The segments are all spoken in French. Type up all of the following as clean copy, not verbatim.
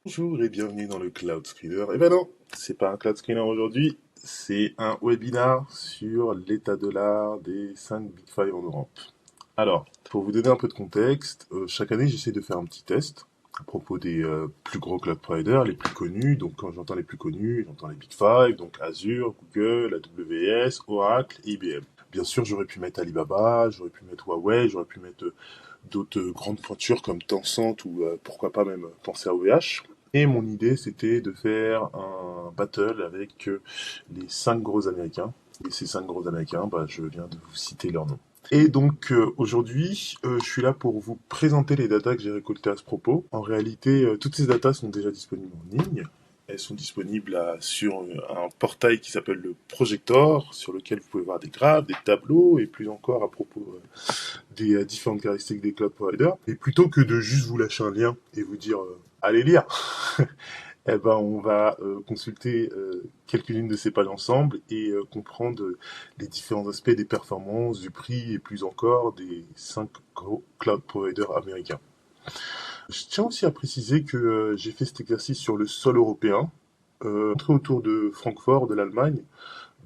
Bonjour et bienvenue dans le Cloud Screener. Eh ben non, c'est pas un Cloud Screener aujourd'hui, c'est un webinar sur l'état de l'art des 5 Big Five en Europe. Alors, pour vous donner un peu de contexte, chaque année j'essaie de faire un petit test à propos des plus gros cloud providers, les plus connus. Donc quand j'entends les plus connus, j'entends les Big Five, donc Azure, Google, AWS, Oracle et IBM. Bien sûr, j'aurais pu mettre Alibaba, j'aurais pu mettre Huawei, j'aurais pu mettre d'autres grandes pointures comme Tencent ou pourquoi pas même penser à OVH. Et mon idée, c'était de faire un battle avec les 5 gros américains. Et ces 5 gros américains, je viens de vous citer leur nom. Et donc aujourd'hui, je suis là pour vous présenter les datas que j'ai récoltées à ce propos. En réalité, toutes ces datas sont déjà disponibles en ligne. Elles sont disponibles sur un portail qui s'appelle le Projector, sur lequel vous pouvez voir des graphes, des tableaux, et plus encore à propos des différentes caractéristiques des cloud providers. Et plutôt que de juste vous lâcher un lien et vous dire allez lire, eh ben on va consulter quelques-unes de ces pages ensemble et comprendre les différents aspects des performances, du prix et plus encore des 5 gros cloud providers américains. Je tiens aussi à préciser que j'ai fait cet exercice sur le sol européen, autour de Francfort, de l'Allemagne.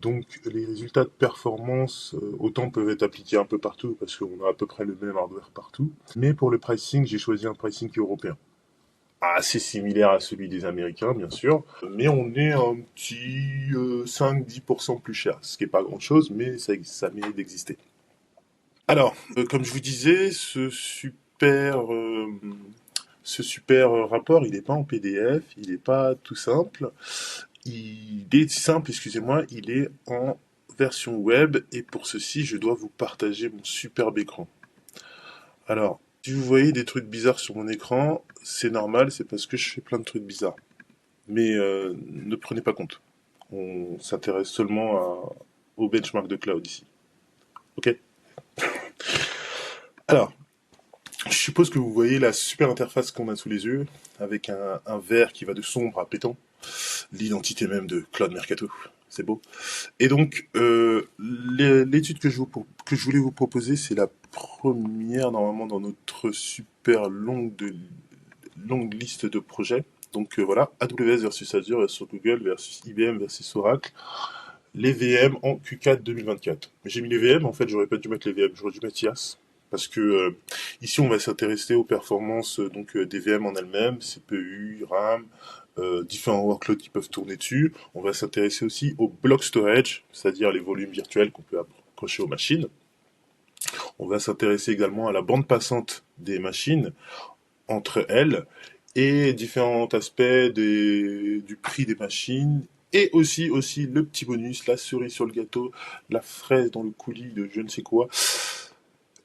Donc les résultats de performance, autant peuvent être appliqués un peu partout parce qu'on a à peu près le même hardware partout. Mais pour le pricing, j'ai choisi un pricing européen. Assez similaire à celui des Américains, bien sûr, mais on est un petit 5-10% plus cher, ce qui n'est pas grand-chose, mais ça mérite d'exister. Alors, comme je vous disais, ce super rapport, il n'est pas en PDF, il n'est pas tout simple. Il est simple, excusez-moi, il est en version web et pour ceci, je dois vous partager mon superbe écran. Alors, si vous voyez des trucs bizarres sur mon écran, c'est normal, c'est parce que je fais plein de trucs bizarres. Mais ne prenez pas compte. On s'intéresse seulement au benchmark de cloud ici. Ok? Alors, je suppose que vous voyez la super interface qu'on a sous les yeux, avec un vert qui va de sombre à pétant, l'identité même de Cloud Mercato. C'est beau. Et donc, l'étude que je voulais vous proposer, c'est la première, normalement, dans notre super longue liste de projets. Donc voilà, AWS versus Azure versus Google versus IBM versus Oracle. Les VM en Q4 2024. J'ai mis les VM, en fait, j'aurais pas dû mettre les VM, j'aurais dû mettre IaaS. Parce que ici, on va s'intéresser aux performances des VM en elles-mêmes, CPU, RAM, différents workloads qui peuvent tourner dessus. On va s'intéresser aussi au block storage, c'est-à-dire les volumes virtuels qu'on peut accrocher aux machines. On va s'intéresser également à la bande passante des machines entre elles et différents aspects du prix des machines et aussi le petit bonus, la cerise sur le gâteau, la fraise dans le coulis de je ne sais quoi,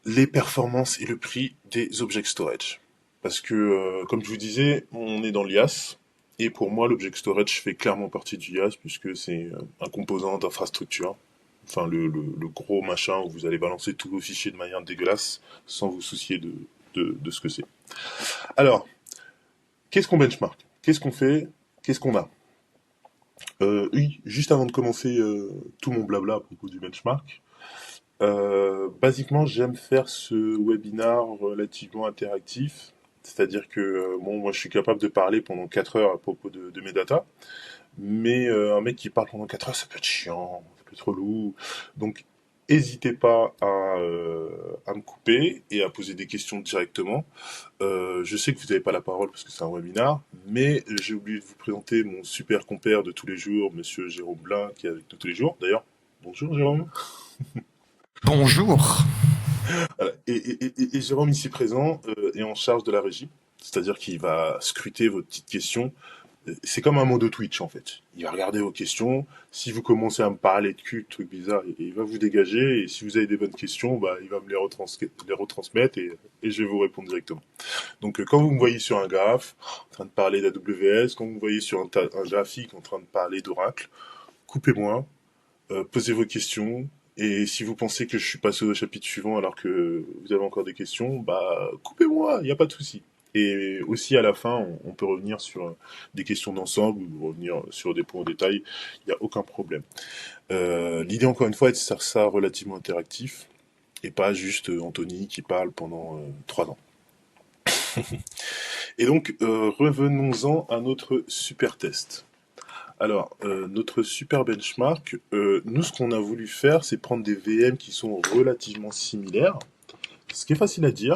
les performances et le prix des object storage. Parce que, comme je vous disais, on est dans l'IaaS, et pour moi, l'object storage fait clairement partie du IaaS, puisque c'est un composant d'infrastructure. Enfin, le gros machin où vous allez balancer tous vos fichiers de manière dégueulasse, sans vous soucier de ce que c'est. Alors, qu'est-ce qu'on benchmark? Qu'est-ce qu'on fait? Qu'est-ce qu'on a? Oui, juste avant de commencer tout mon blabla à propos du benchmark, basiquement, j'aime faire ce webinar relativement interactif. C'est-à-dire que, bon, moi, je suis capable de parler pendant 4 heures à propos de mes datas. Mais un mec qui parle pendant 4 heures, ça peut être chiant, ça peut être relou. Donc, n'hésitez pas à me couper et à poser des questions directement. Je sais que vous n'avez pas la parole parce que c'est un webinar, mais j'ai oublié de vous présenter mon super compère de tous les jours, monsieur Jérôme Blin, qui est avec nous tous les jours. D'ailleurs, bonjour Jérôme. Bonjour. Voilà. Et Jérôme, ici présent, est en charge de la régie, c'est-à-dire qu'il va scruter vos petites questions. C'est comme un mot de Twitch en fait. Il va regarder vos questions. Si vous commencez à me parler de cul, de trucs bizarres, il va vous dégager. Et si vous avez des bonnes questions, il va me les retransmettre et je vais vous répondre directement. Donc quand vous me voyez sur un graphe en train de parler d'AWS, quand vous me voyez sur un graphique en train de parler d'Oracle, coupez-moi, posez vos questions. Et si vous pensez que je suis passé au chapitre suivant alors que vous avez encore des questions, coupez-moi, il n'y a pas de souci. Et aussi à la fin, on peut revenir sur des questions d'ensemble ou revenir sur des points en détail, il n'y a aucun problème. L'idée encore une fois est de faire ça relativement interactif et pas juste Anthony qui parle pendant 3 ans. Et donc, revenons-en à notre super test. Alors, notre super benchmark, nous, ce qu'on a voulu faire, c'est prendre des VM qui sont relativement similaires, ce qui est facile à dire,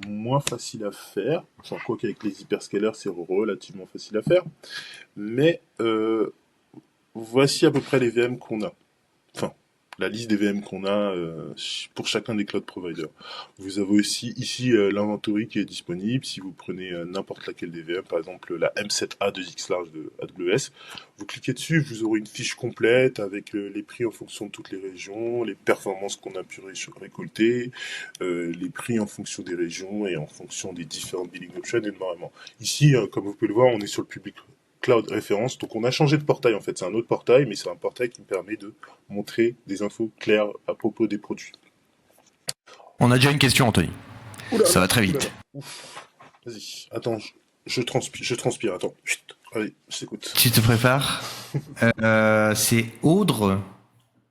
moins facile à faire, enfin, quoi qu'avec les hyperscalers, c'est relativement facile à faire, mais voici à peu près les VM qu'on a. Enfin, la liste des VM qu'on a pour chacun des cloud providers. Vous avez aussi ici l'inventory qui est disponible. Si vous prenez n'importe laquelle des VM, par exemple la M7A de XLarge de AWS, vous cliquez dessus, vous aurez une fiche complète avec les prix en fonction de toutes les régions, les performances qu'on a pu récolter, les prix en fonction des régions et en fonction des différentes billing options énormément. Ici, comme vous pouvez le voir, on est sur le public cloud référence. Donc on a changé de portail en fait. C'est un autre portail, mais c'est un portail qui me permet de montrer des infos claires à propos des produits. On a déjà une question, Anthony. Oula Ça là, va très oula vite. là. Ouf. Vas-y, attends, je transpire, attends. Chut. Allez, je t'écoute. Tu te prépares. C'est Audre.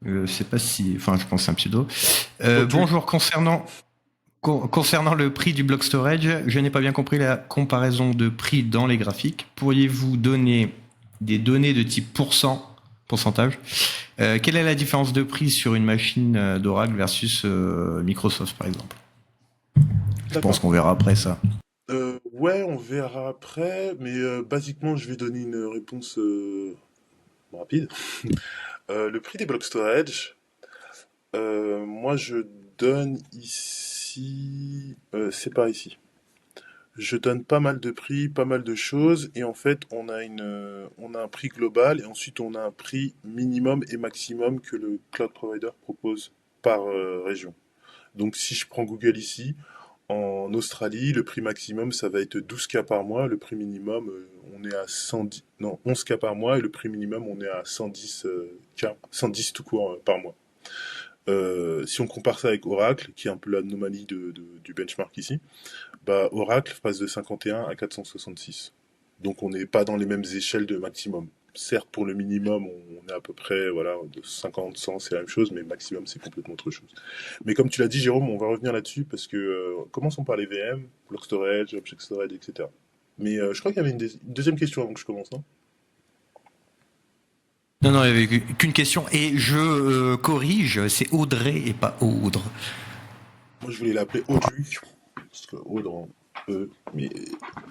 Je sais pas si. Enfin, je pense que c'est un pseudo. Audu. Bonjour, concernant le prix du block storage, je n'ai pas bien compris la comparaison de prix dans les graphiques. Pourriez-vous donner des données de type pourcentage? Quelle est la différence de prix sur une machine d'Oracle versus Microsoft, par exemple? Je pense D'accord. qu'on verra après ça. Ouais, on verra après, mais basiquement, je vais donner une réponse rapide. Le prix des blocs storage, moi je donne ici, c'est par ici. Je donne pas mal de prix, pas mal de choses, et en fait, on a un prix global, et ensuite on a un prix minimum et maximum que le cloud provider propose par région. Donc si je prends Google ici, en Australie, le prix maximum, ça va être 12K par mois, le prix minimum, on est à 110, non, 11K par mois, et le prix minimum, on est à 110 K, 110 tout court par mois. Si on compare ça avec Oracle, qui est un peu l'anomalie du benchmark ici, bah, Oracle passe de 51 à 466. Donc on n'est pas dans les mêmes échelles de maximum. Certes, pour le minimum, on est à peu près voilà, de 50, 100, c'est la même chose, mais maximum, c'est complètement autre chose. Mais comme tu l'as dit, Jérôme, on va revenir là-dessus parce que commençons par les VM, block storage, object storage, etc. Mais je crois qu'il y avait une deuxième question avant que je commence, non? Non, non, il n'y avait qu'une question. Et je corrige, c'est Audrey et pas Audre. Moi, je voulais l'appeler Audrey, parce que Audre en E, mais,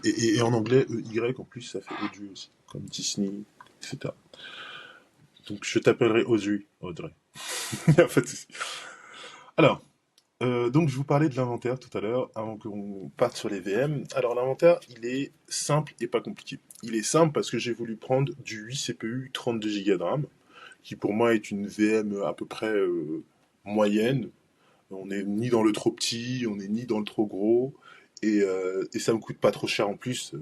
et en anglais, EY en plus, ça fait Audrey aussi, comme Disney, etc. Donc je t'appellerai Audrey. Audrey. Il n'y a pas de souci. Alors, donc je vous parlais de l'inventaire tout à l'heure, avant qu'on parte sur les VM. Alors l'inventaire, il est simple et pas compliqué. Il est simple parce que j'ai voulu prendre du 8 CPU 32 Go de RAM, qui pour moi est une VM à peu près moyenne. On n'est ni dans le trop petit, on n'est ni dans le trop gros, et ça me coûte pas trop cher en plus,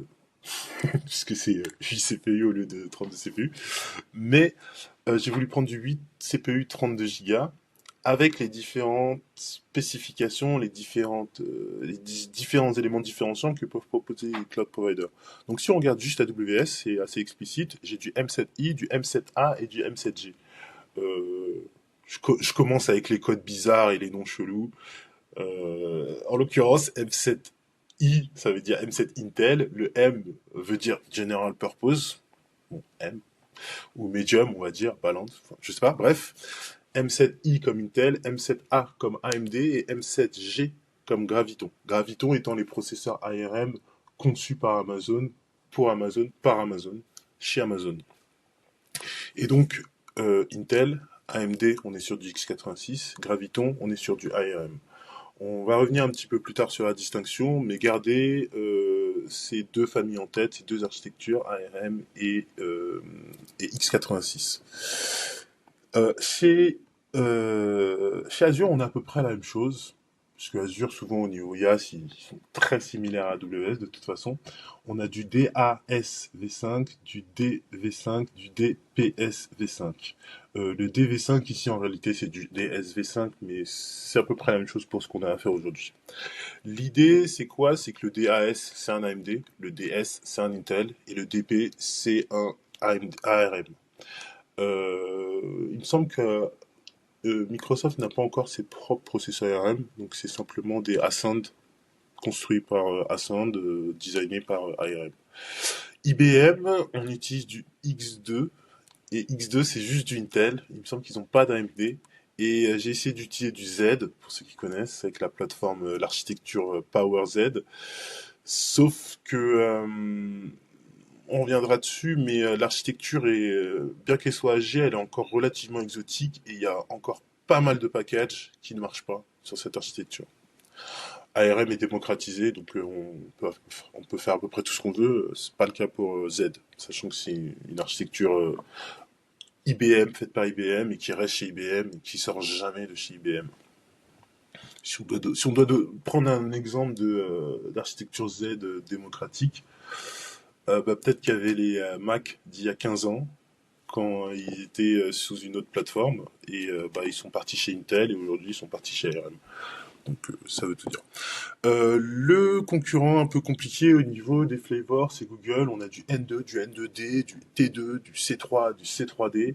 puisque c'est 8 CPU au lieu de 32 CPU. Mais j'ai voulu prendre du 8 CPU 32 Go avec les différentes spécifications, les différents éléments différenciants que peuvent proposer les cloud providers. Donc si on regarde juste AWS, c'est assez explicite. J'ai du M7i, du M7a et du M7g. Je commence avec les codes bizarres et les noms chelous. En l'occurrence, M7i, ça veut dire M7 Intel. Le M veut dire General Purpose. Bon, M. Ou Medium, on va dire, Balance. Enfin, je sais pas, bref. M7i comme Intel, M7A comme AMD et M7G comme Graviton. Graviton étant les processeurs ARM conçus par Amazon, pour Amazon, par Amazon, chez Amazon. Et donc, Intel, AMD, on est sur du x86, Graviton, on est sur du ARM. On va revenir un petit peu plus tard sur la distinction, mais gardez ces deux familles en tête, ces deux architectures, ARM et x86. Chez Azure, on a à peu près la même chose, puisque Azure, souvent au niveau IaaS, ils sont très similaires à AWS de toute façon. On a du DAS-V5, du DV5, du DPS-V5. Le DV5 ici, en réalité, c'est du DSV5, mais c'est à peu près la même chose pour ce qu'on a à faire aujourd'hui. L'idée, c'est quoi? C'est que le DAS, c'est un AMD, le DS, c'est un Intel, et le DP, c'est un ARM. Il me semble que Microsoft n'a pas encore ses propres processeurs ARM, donc c'est simplement des Ascend construit par Ascend, designé par ARM. IBM, on utilise du X2, et X2 c'est juste du Intel, il me semble qu'ils n'ont pas d'AMD, et j'ai essayé d'utiliser du Z, pour ceux qui connaissent, avec la plateforme, l'architecture PowerZ, sauf que on reviendra dessus, mais l'architecture est, bien qu'elle soit âgée, elle est encore relativement exotique et il y a encore pas mal de packages qui ne marchent pas sur cette architecture. ARM est démocratisé, donc on peut faire à peu près tout ce qu'on veut. C'est pas le cas pour Z, sachant que c'est une architecture IBM faite par IBM et qui reste chez IBM et qui sort jamais de chez IBM. Si on doit prendre un exemple d'architecture Z démocratique, peut-être qu'il y avait les Mac d'il y a 15 ans, quand ils étaient sous une autre plateforme, et ils sont partis chez Intel, et aujourd'hui ils sont partis chez ARM. Donc ça veut tout dire. Le concurrent un peu compliqué au niveau des flavors, c'est Google. On a du N2, du N2D, du T2, du C3, du C3D.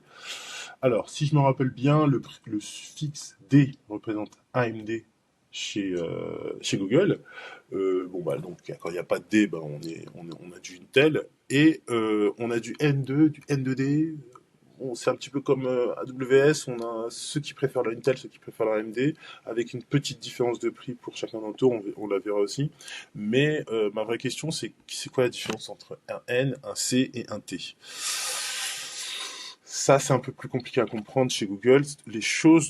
Alors, si je me rappelle bien, le suffixe D représente AMD chez Google. Donc quand il n'y a pas de D, on a du Intel. Et on a du N2, du N2D. Bon, c'est un petit peu comme AWS, on a ceux qui préfèrent l'Intel, ceux qui préfèrent la AMD, avec une petite différence de prix pour chacun d'entre eux, on la verra aussi. Mais ma vraie question, c'est quoi la différence entre un N, un C et un T? Ça, c'est un peu plus compliqué à comprendre chez Google. Les choses,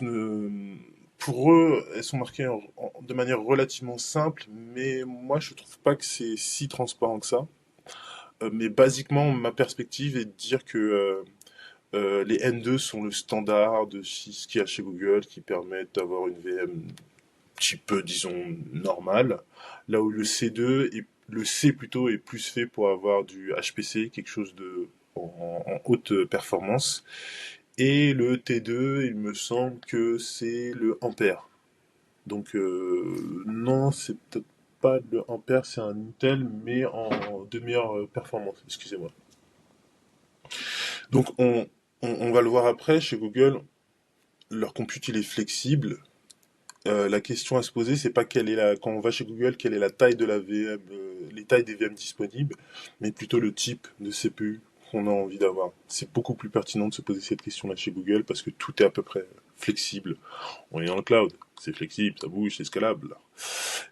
pour eux, elles sont marquées de manière relativement simple, mais moi, je trouve pas que c'est si transparent que ça. Mais basiquement, ma perspective est de dire que les N2 sont le standard de ce qu'il y a chez Google qui permettent d'avoir une VM un petit peu, disons, normale. Là où le C plutôt est plus fait pour avoir du HPC, quelque chose en haute performance. Et le T2, il me semble que c'est le Ampère. Donc non, c'est peut-être pas le Ampère, c'est un Intel, mais en de meilleure performance, excusez-moi. Donc on va le voir après, chez Google, leur compute il est flexible. La question à se poser, c'est pas quand on va chez Google, quelle est la taille de la VM, les tailles des VM disponibles, mais plutôt le type de CPU qu'on a envie d'avoir. C'est beaucoup plus pertinent de se poser cette question-là chez Google parce que tout est à peu près flexible. On est dans le cloud, c'est flexible, ça bouge, c'est scalable.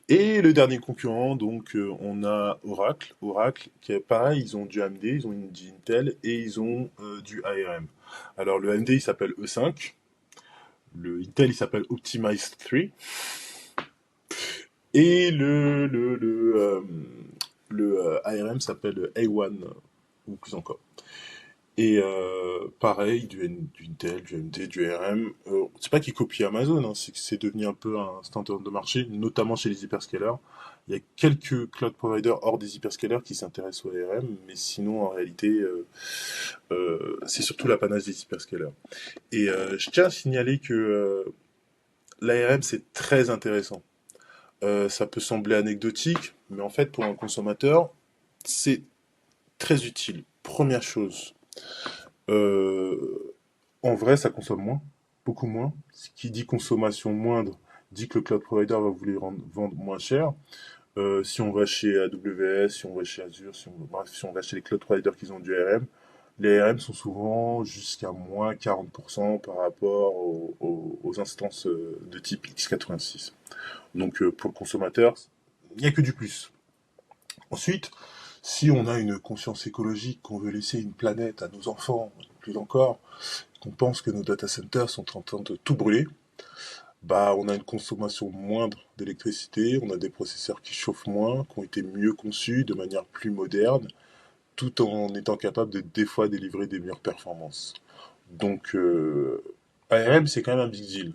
Et le dernier concurrent, donc on a Oracle. Oracle, qui est pareil, ils ont du AMD, ils ont du Intel et ils ont du ARM. Alors le AMD il s'appelle E5. Le Intel, il s'appelle Optimized 3. Et le ARM s'appelle A1, ou plus encore. Et pareil, du Intel, du AMD, du ARM. C'est pas qu'ils copient Amazon, hein, c'est que c'est devenu un peu un standard de marché, notamment chez les hyperscalers. Il y a quelques cloud providers hors des hyperscalers qui s'intéressent au ARM, mais sinon, en réalité, c'est surtout l'apanage des hyperscalers. Et je tiens à signaler que l'ARM, c'est très intéressant. Ça peut sembler anecdotique, mais en fait, pour un consommateur, c'est très utile. Première chose, en vrai, ça consomme moins, beaucoup moins. Ce qui dit consommation moindre dit que le cloud provider va vouloir vendre moins cher. Si on va chez AWS, si on va chez Azure, si on va chez les cloud providers qui ont du ARM, les ARM sont souvent jusqu'à moins 40% par rapport aux instances de type x86. Donc pour le consommateur, il n'y a que du plus. Ensuite, si on a une conscience écologique, qu'on veut laisser une planète à nos enfants, plus encore, qu'on pense que nos data centers sont en train de tout brûler, on a une consommation moindre d'électricité, on a des processeurs qui chauffent moins, qui ont été mieux conçus, de manière plus moderne, tout en étant capable de des fois délivrer des meilleures performances. Donc ARM c'est quand même un big deal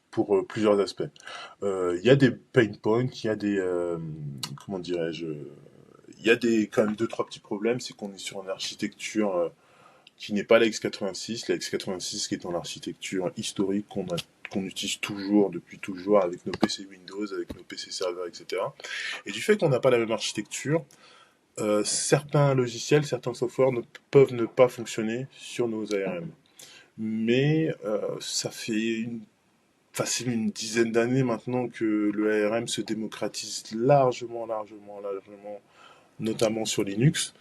pour plusieurs aspects. Il y a des pain points, il y a des comment dirais-je, il y a quand même deux trois petits problèmes, c'est qu'on est sur une architecture qui n'est pas la x86, la x86 qui est en architecture historique qu'on utilise toujours, depuis toujours, avec nos PC Windows, avec nos PC serveurs, etc. Et du fait qu'on n'a pas la même architecture, certains logiciels, certains softwares peuvent ne pas fonctionner sur nos ARM. Mais ça fait facile une dizaine d'années maintenant que le ARM se démocratise largement, notamment sur Linux.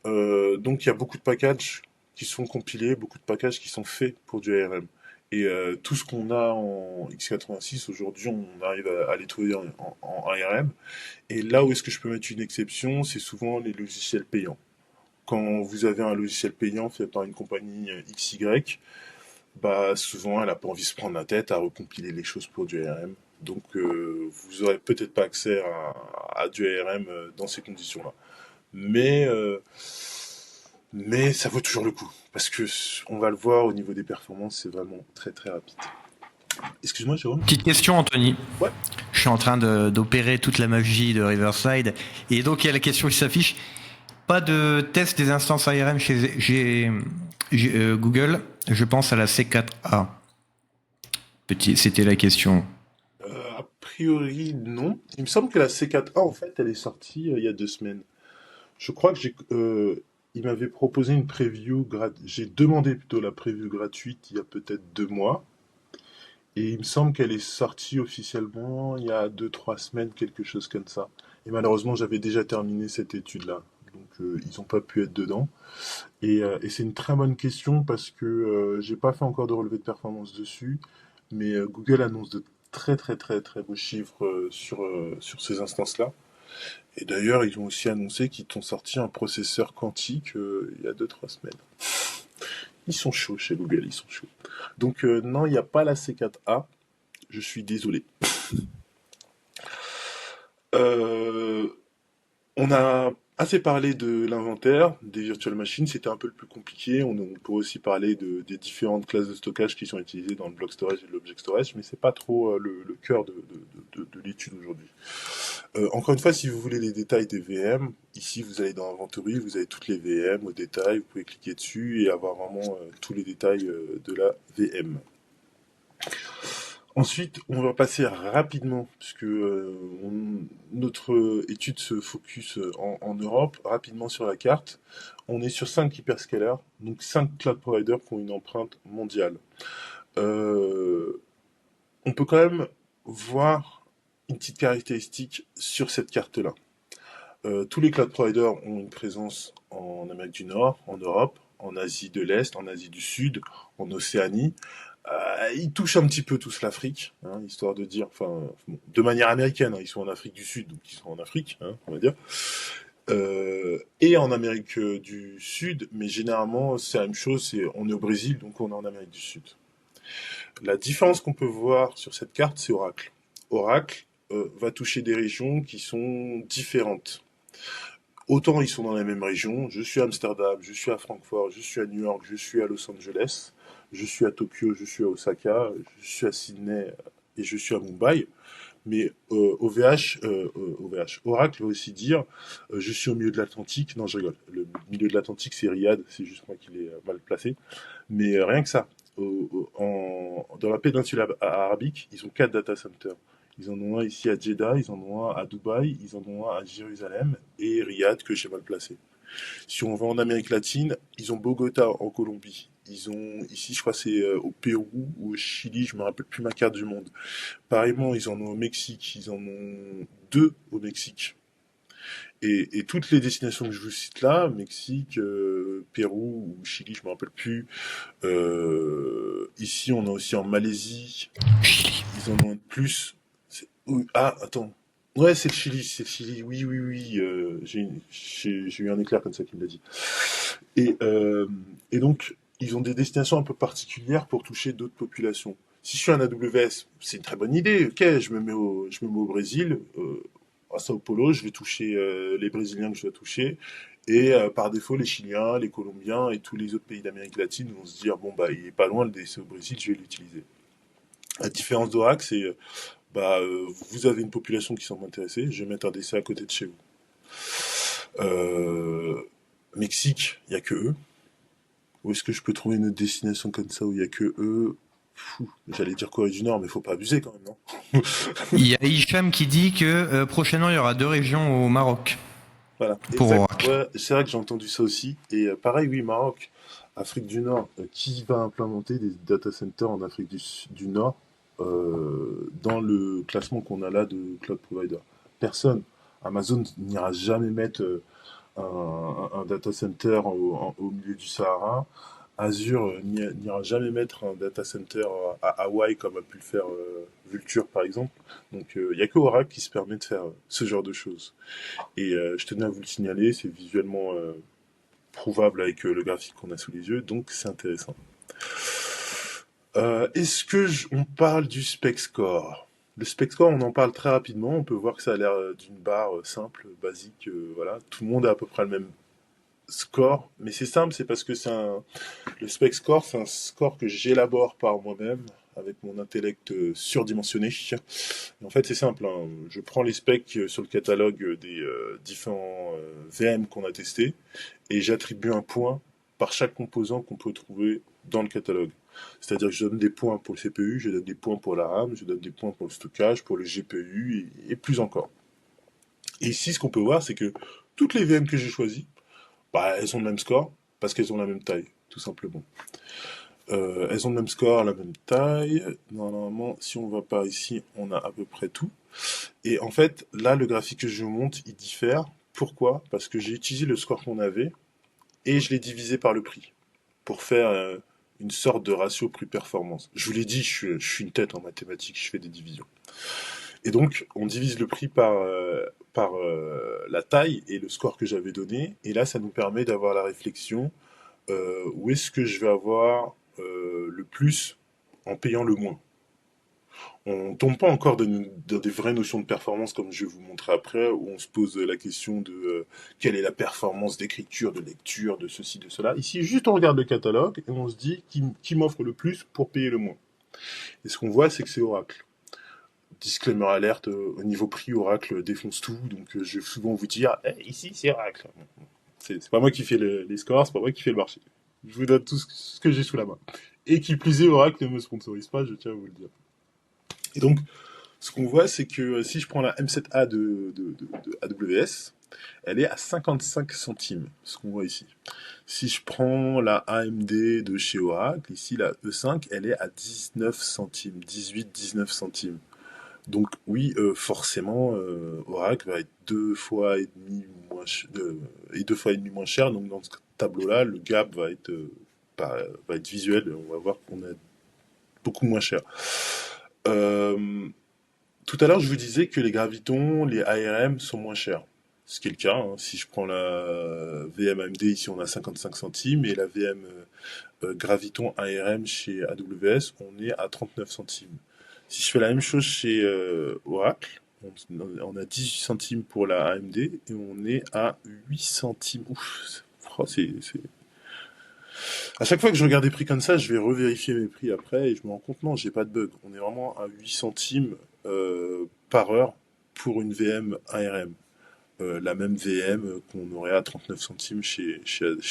Donc il y a beaucoup de packages qui sont compilés, beaucoup de packages qui sont faits pour du ARM. Et tout ce qu'on a en x86, aujourd'hui, on arrive à les trouver en ARM. Et là où est-ce que je peux mettre une exception, c'est souvent les logiciels payants. Quand vous avez un logiciel payant fait par une compagnie XY, bah souvent elle a pas envie de se prendre la tête à recompiler les choses pour du ARM. Donc vous aurez peut-être pas accès à du ARM dans ces conditions-là. Mais mais ça vaut toujours le coup parce que on va le voir au niveau des performances, c'est vraiment très très rapide. Excuse-moi, Jérôme. Petite question, Anthony. Ouais. Je suis en train d'opérer toute la magie de Riverside. Et donc, il y a la question qui s'affiche. Pas de test des instances ARM chez Google. Je pense à la C4A. C'était la question. A priori, non. Il me semble que la C4A, en fait, elle est sortie il y a 2 semaines. Je crois que il m'avait proposé une preview j'ai demandé plutôt la preview gratuite il y a peut-être 2 mois. Et il me semble qu'elle est sortie officiellement il y a 2, 3 semaines, quelque chose comme ça. Et malheureusement, j'avais déjà terminé cette étude-là. Donc, ils n'ont pas pu être dedans. Et c'est une très bonne question parce que j'ai pas fait encore de relevé de performance dessus. Mais Google annonce de très très très très beaux chiffres sur ces instances-là. Et d'ailleurs, ils ont aussi annoncé qu'ils t'ont sorti un processeur quantique il y a 2, 3 semaines. Ils sont chauds chez Google, ils sont chauds. Donc non, il n'y a pas la C4A. Je suis désolé. Euh, on a assez parlé de l'inventaire, des virtual machines, c'était un peu le plus compliqué. On pourrait aussi parler des différentes classes de stockage qui sont utilisées dans le block storage et l'object storage, mais c'est pas trop le cœur de l'étude aujourd'hui. Encore une fois, si vous voulez les détails des VM, ici vous allez dans Inventory, vous avez toutes les VM au détail, vous pouvez cliquer dessus et avoir vraiment tous les détails de la VM. Ensuite, on va passer rapidement, puisque notre étude se focus en Europe, rapidement sur la carte. On est sur 5 hyperscalers, donc 5 cloud providers qui ont une empreinte mondiale. On peut quand même voir une petite caractéristique sur cette carte-là. Tous les cloud providers ont une présence en Amérique du Nord, en Europe, en Asie de l'Est, en Asie du Sud, en Océanie. Ils touchent un petit peu tous l'Afrique, hein, histoire de dire, enfin, de manière américaine, hein, ils sont en Afrique du Sud, donc ils sont en Afrique, hein, on va dire. Et en Amérique du Sud, mais généralement c'est la même chose, on est au Brésil, donc on est en Amérique du Sud. La différence qu'on peut voir sur cette carte, c'est Oracle. Oracle va toucher des régions qui sont différentes. Autant ils sont dans la même région, je suis à Amsterdam, je suis à Francfort, je suis à New York, je suis à Los Angeles, je suis à Tokyo, je suis à Osaka, je suis à Sydney et je suis à Mumbai. Mais Oracle va aussi dire je suis au milieu de l'Atlantique. Non, je rigole. Le milieu de l'Atlantique, c'est Riyad, c'est juste moi qui l'ai mal placé. Mais rien que ça. Dans la péninsule arabique, ils ont 4 data centers. Ils en ont un ici à Jeddah, ils en ont un à Dubaï, ils en ont un à Jérusalem et Riyad que j'ai mal placé. Si on va en Amérique latine, ils ont Bogota en Colombie. Ils ont ici, je crois, c'est au Pérou ou au Chili, je me rappelle plus ma carte du monde. Pareillement, ils en ont au Mexique, ils en ont 2 au Mexique. Et toutes les destinations que je vous cite là, Mexique, Pérou ou Chili, je me rappelle plus. Ici, on a aussi en Malaisie. Ils en ont un de plus. Ah, attends. Ouais, c'est le Chili. Oui, oui, oui. J'ai eu un éclair comme ça qui me l'a dit. Et donc, ils ont des destinations un peu particulières pour toucher d'autres populations. Si je suis un AWS, c'est une très bonne idée. Ok, je me mets au Brésil, à Sao Paulo, je vais toucher les Brésiliens que je dois toucher. Et par défaut, les Chiliens, les Colombiens et tous les autres pays d'Amérique latine vont se dire bon, bah, il est pas loin le DC au Brésil, je vais l'utiliser. La différence d'Oracle, c'est vous avez une population qui semble intéressée, je vais mettre un DC à côté de chez vous. Mexique, il n'y a que eux. Où est-ce que je peux trouver une autre destination comme ça où il n'y a que eux? J'allais dire Corée du Nord, mais faut pas abuser quand même, non? Il y a Hicham qui dit que prochainement il y aura 2 régions au Maroc. Voilà. Pour Oracle. Ouais, c'est vrai que j'ai entendu ça aussi. Et pareil, oui, Maroc, Afrique du Nord, qui va implémenter des data centers en Afrique du Nord? dans le classement qu'on a là de cloud provider. Personne, Amazon n'ira jamais mettre un data center au milieu du Sahara. Azure n'ira jamais mettre un data center à Hawaï comme a pu le faire Vulture par exemple. Donc il n'y a que Oracle qui se permet de faire ce genre de choses. Et je tenais à vous le signaler, c'est visuellement prouvable avec le graphique qu'on a sous les yeux, donc c'est intéressant. Est-ce que on parle du spec score? Le spec score, on en parle très rapidement. On peut voir que ça a l'air d'une barre simple, basique. Voilà, tout le monde a à peu près le même score, mais c'est simple, c'est parce que le spec score, c'est un score que j'élabore par moi-même avec mon intellect surdimensionné. Et en fait, c'est simple, hein. Je prends les specs sur le catalogue des différents VM qu'on a testés et j'attribue un point par chaque composant qu'on peut trouver dans le catalogue. C'est-à-dire que je donne des points pour le CPU, je donne des points pour la RAM, je donne des points pour le stockage, pour le GPU et plus encore. Et ici, ce qu'on peut voir, c'est que toutes les VM que j'ai choisies, bah, elles ont le même score parce qu'elles ont la même taille, tout simplement. Elles ont le même score, la même taille. Normalement, si on va par ici, on a à peu près tout. Et en fait, là, le graphique que je vous montre, il diffère. Pourquoi? Parce que j'ai utilisé le score qu'on avait et je l'ai divisé par le prix pour faire une sorte de ratio prix-performance. Je vous l'ai dit, je suis une tête en mathématiques, je fais des divisions. Et donc, on divise le prix par la taille et le score que j'avais donné. Et là, ça nous permet d'avoir la réflexion où est-ce que je vais avoir le plus en payant le moins. On tombe pas encore dans des vraies notions de performance comme je vais vous montrer après, où on se pose la question de quelle est la performance d'écriture, de lecture, de ceci, de cela. Ici, juste on regarde le catalogue et on se dit qui m'offre le plus pour payer le moins. Et ce qu'on voit, c'est que c'est Oracle. Disclaimer alerte, au niveau prix, Oracle défonce tout, donc je vais souvent vous dire, ici c'est Oracle. C'est pas moi qui fais les scores, c'est pas moi qui fais le marché. Je vous donne tout ce que j'ai sous la main. Et qui plus est, Oracle ne me sponsorise pas, je tiens à vous le dire. Et donc, ce qu'on voit, c'est que si je prends la M7A de AWS, elle est à 55 centimes, ce qu'on voit ici. Si je prends la AMD de chez Oracle, ici la E5, elle est à 19 centimes, 18-19 centimes. Donc oui, forcément, Oracle va être deux fois et demi moins cher. Donc dans ce tableau-là, le gap va être visuel. On va voir qu'on est beaucoup moins cher. Euh, Tout à l'heure, je vous disais que les gravitons, les ARM sont moins chers. Ce qui est le cas, hein. Si je prends la VM AMD, ici on a 55 centimes, et la VM Graviton ARM chez AWS, on est à 39 centimes. Si je fais la même chose chez Oracle, on a 18 centimes pour la AMD, et on est à 8 centimes. Ouf, à chaque fois que je regarde des prix comme ça, je vais revérifier mes prix après et je me rends compte, non, j'ai pas de bug. On est vraiment à 8 centimes par heure pour une VM ARM. La même VM qu'on aurait à 39 centimes chez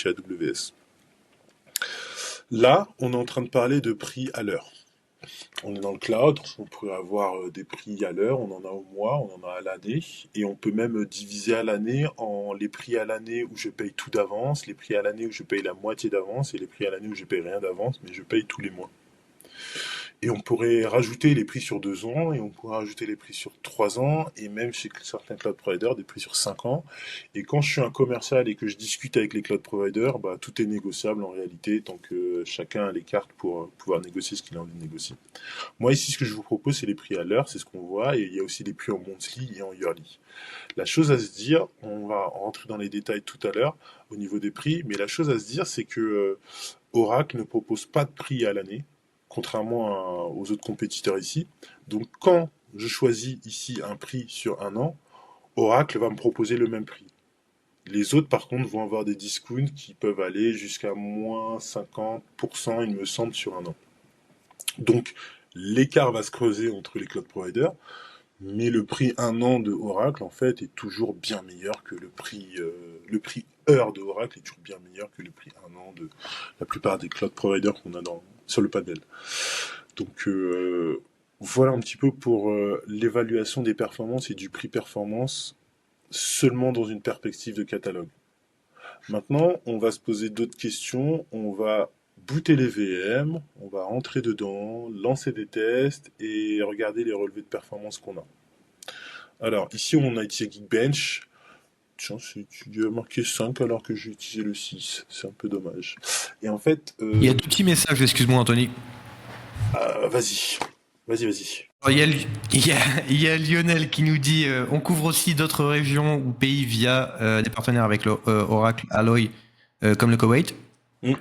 AWS. Là, on est en train de parler de prix à l'heure. On est dans le cloud, on pourrait avoir des prix à l'heure, on en a au mois, on en a à l'année, et on peut même diviser à l'année en les prix à l'année où je paye tout d'avance, les prix à l'année où je paye la moitié d'avance, et les prix à l'année où je paye rien d'avance, mais je paye tous les mois. Et on pourrait rajouter les prix sur 2 ans, et on pourrait rajouter les prix sur 3 ans, et même chez certains cloud providers, des prix sur 5 ans. Et quand je suis un commercial et que je discute avec les cloud providers, bah, tout est négociable en réalité, tant que chacun a les cartes pour pouvoir négocier ce qu'il a envie de négocier. Moi, ici, ce que je vous propose, c'est les prix à l'heure, c'est ce qu'on voit, et il y a aussi les prix en monthly et en yearly. La chose à se dire, on va rentrer dans les détails tout à l'heure au niveau des prix, mais la chose à se dire, c'est que Oracle ne propose pas de prix à l'année, contrairement aux autres compétiteurs ici. Donc, quand je choisis ici un prix sur un an, Oracle va me proposer le même prix. Les autres, par contre, vont avoir des discounts qui peuvent aller jusqu'à moins 50%, il me semble, sur un an. Donc, l'écart va se creuser entre les cloud providers, mais le prix un an de Oracle, en fait, est toujours bien meilleur que le prix heure de Oracle est toujours bien meilleur que le prix un an de la plupart des cloud providers qu'on a sur le panel. Donc, voilà un petit peu pour l'évaluation des performances et du prix performance seulement dans une perspective de catalogue. Maintenant, on va se poser d'autres questions, on va booter les VM, on va rentrer dedans, lancer des tests et regarder les relevés de performance qu'on a. Alors, ici, on a utilisé Geekbench. Tiens, tu as marqué 5 alors que j'ai utilisé le 6. C'est un peu dommage. Et en fait, Il y a 2 petits messages, excuse-moi Anthony. vas-y. Vas-y. Alors, il y a Lionel qui nous dit on couvre aussi d'autres régions ou pays via des partenaires avec Oracle Alloy comme le Koweït. Bien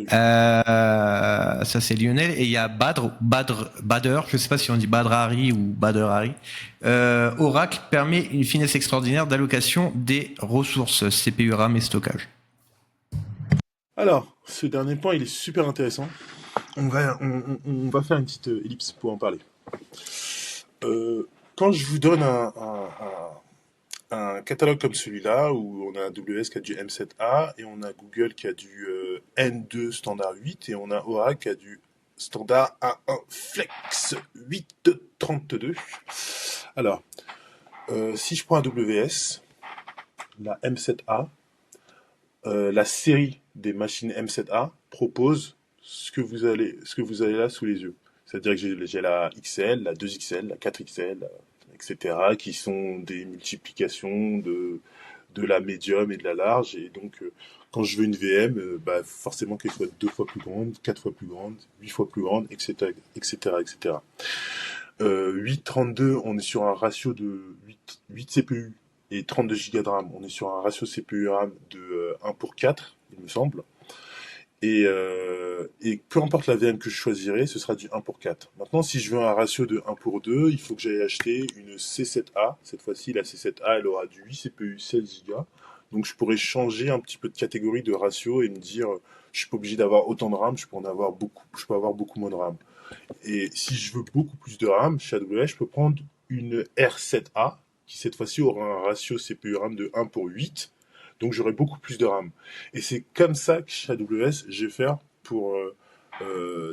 vu. Ça c'est Lionel. Et il y a Badr, je sais pas si on dit Badrari ou Badrari. Oracle permet une finesse extraordinaire d'allocation des ressources CPU, RAM et stockage. Alors, ce dernier point, il est super intéressant. On va faire une petite ellipse pour en parler. Quand je vous donne un catalogue comme celui-là, où on a AWS qui a du M7A, et on a Google qui a du N2 standard 8, et on a Oracle qui a du standard A1 Flex 832. Alors, si je prends AWS, la M7A, la série des machines M7A propose ce que vous avez là sous les yeux. C'est-à-dire que j'ai la XL, la 2XL, la 4XL, etc., qui sont des multiplications de la médium et de la large. Et donc, quand je veux une VM, forcément qu'elle soit 2 fois plus grande, 4 fois plus grande, 8 fois plus grande, etc., etc., etc. 832, on est sur un ratio de 8 CPU et 32 Go de RAM. On est sur un ratio CPU-RAM de 1 pour 4, il me semble. Et peu importe la VM que je choisirai, ce sera du 1 pour 4. Maintenant, si je veux un ratio de 1 pour 2, il faut que j'aille acheter une C7A. Cette fois-ci, la C7A, elle aura du 8 CPU, 16 Go. Donc, je pourrais changer un petit peu de catégorie de ratio et me dire, je suis pas obligé d'avoir autant de RAM, je peux avoir beaucoup moins de RAM. Et si je veux beaucoup plus de RAM, chez AWS, je peux prendre une R7A, qui cette fois-ci aura un ratio CPU-RAM de 1 pour 8. Donc j'aurai beaucoup plus de RAM. Et c'est comme ça que chez AWS, je vais faire pour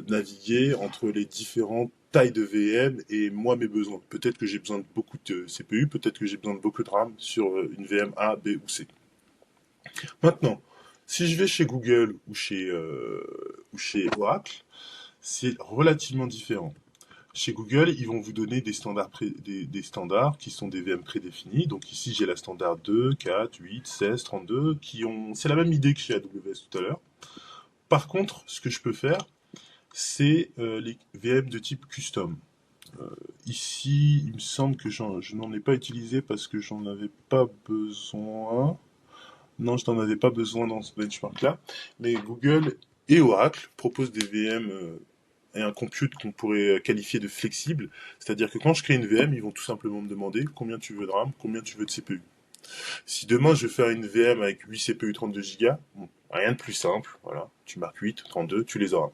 naviguer entre les différentes tailles de VM et moi mes besoins. Peut-être que j'ai besoin de beaucoup de CPU, peut-être que j'ai besoin de beaucoup de RAM sur une VM A, B ou C. Maintenant, si je vais chez Google ou chez Oracle, c'est relativement différent. Chez Google, ils vont vous donner des standards, des standards qui sont des VM prédéfinis. Donc ici, j'ai la standard 2, 4, 8, 16, 32, c'est la même idée que chez AWS tout à l'heure. Par contre, ce que je peux faire, c'est les VM de type custom. Ici, il me semble que je n'en ai pas utilisé parce que j'en avais pas besoin. Non, je n'en avais pas besoin dans ce benchmark-là. Mais Google et Oracle proposent des VM et un compute qu'on pourrait qualifier de flexible. C'est-à-dire que quand je crée une VM, ils vont tout simplement me demander combien tu veux de RAM, combien tu veux de CPU. Si demain je veux faire une VM avec 8 CPU 32 Go, bon, rien de plus simple, voilà, tu marques 8, 32, tu les auras.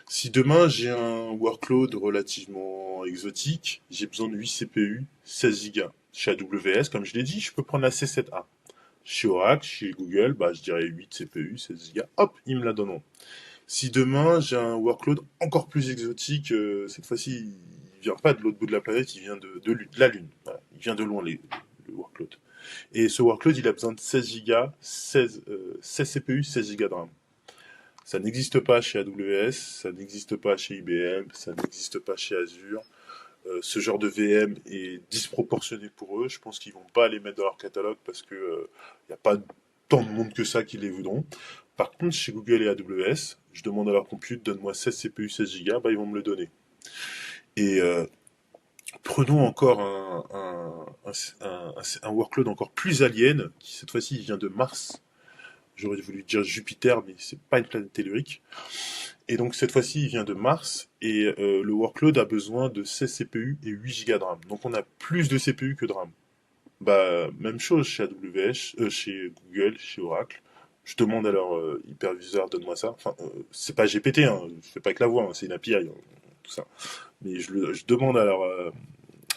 Si demain j'ai un workload relativement exotique, j'ai besoin de 8 CPU, 16 Go. Chez AWS, comme je l'ai dit, je peux prendre la C7A. Chez Oracle, chez Google, je dirais 8 CPU, 16 Go, hop, ils me la donneront. Si demain j'ai un workload encore plus exotique, cette fois-ci il vient pas de l'autre bout de la planète, il vient de la Lune. Voilà. Il vient de loin le workload. Et ce workload il a besoin de 16 Go, 16 CPU, 16 Go de RAM. Ça n'existe pas chez AWS, ça n'existe pas chez IBM, ça n'existe pas chez Azure. Ce genre de VM est disproportionné pour eux. Je pense qu'ils vont pas les mettre dans leur catalogue parce que y a pas tant de monde que ça qui les voudront. Par contre, chez Google et AWS, je demande à leur compute, donne-moi 16 CPU, 16 Go, ils vont me le donner. Et prenons encore un workload encore plus alien, qui cette fois-ci vient de Mars. J'aurais voulu dire Jupiter, mais c'est pas une planète tellurique. Et donc cette fois-ci, il vient de Mars, et le workload a besoin de 16 CPU et 8 Go de RAM. Donc on a plus de CPU que de RAM. Même chose chez AWS, chez Google, chez Oracle. Je demande à leur hyperviseur, donne-moi ça. Enfin, c'est pas GPT, hein, je fais pas avec la voix, hein, c'est une API, hein, tout ça. Mais je demande à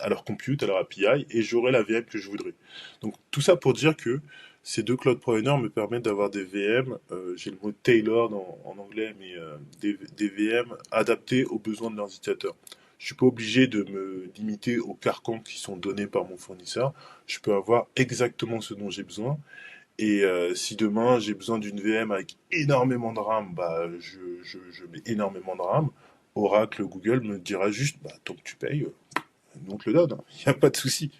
leur compute, à leur API, et j'aurai la VM que je voudrais. Donc tout ça pour dire que ces deux cloud providers me permettent d'avoir des VM, j'ai le mot tailored en anglais, mais des VM adaptés aux besoins de leurs utilisateurs. Je suis pas obligé de me limiter aux carcans qui sont donnés par mon fournisseur. Je peux avoir exactement ce dont j'ai besoin. Et si demain j'ai besoin d'une VM avec énormément de RAM, bah je mets énormément de RAM. Oracle, Google me dira juste, bah tant que tu payes, nous on te le donne, il n'y a pas de souci.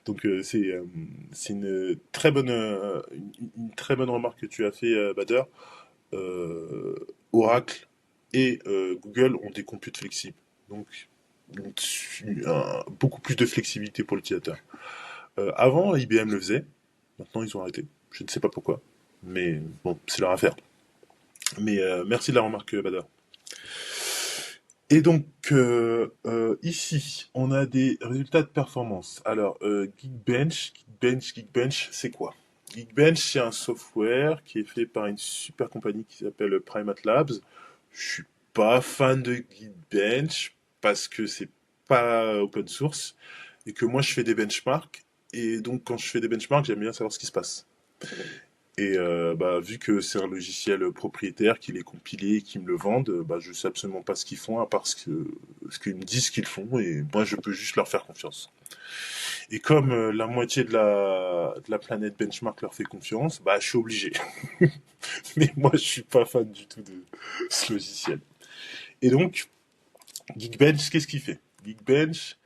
Donc c'est une très bonne remarque que tu as fait, Bader. Euh, Oracle et Google ont des computes flexibles. Donc beaucoup plus de flexibilité pour l'utilisateur. Avant, IBM le faisait. Maintenant, ils ont arrêté. Je ne sais pas pourquoi. Mais bon, c'est leur affaire. Mais merci de la remarque, Bader. Et donc, ici, on a des résultats de performance. Alors, Geekbench, c'est quoi? Geekbench, c'est un software qui est fait par une super compagnie qui s'appelle Primate Labs. Je suis pas fan de Geekbench parce que c'est pas open source et que moi je fais des benchmarks. Et donc, quand je fais des benchmarks, j'aime bien savoir ce qui se passe. Et bah, vu que c'est un logiciel propriétaire, qu'il est compilé, qu'ils me le vendent, bah, je sais absolument pas ce qu'ils font, à part ce qu'ils me disent qu'ils font, et moi je peux juste leur faire confiance. Et comme la moitié de la planète benchmark leur fait confiance, bah je suis obligé. Mais moi je suis pas fan du tout de ce logiciel. Et donc, Geekbench, qu'est-ce qu'il fait? Geekbench,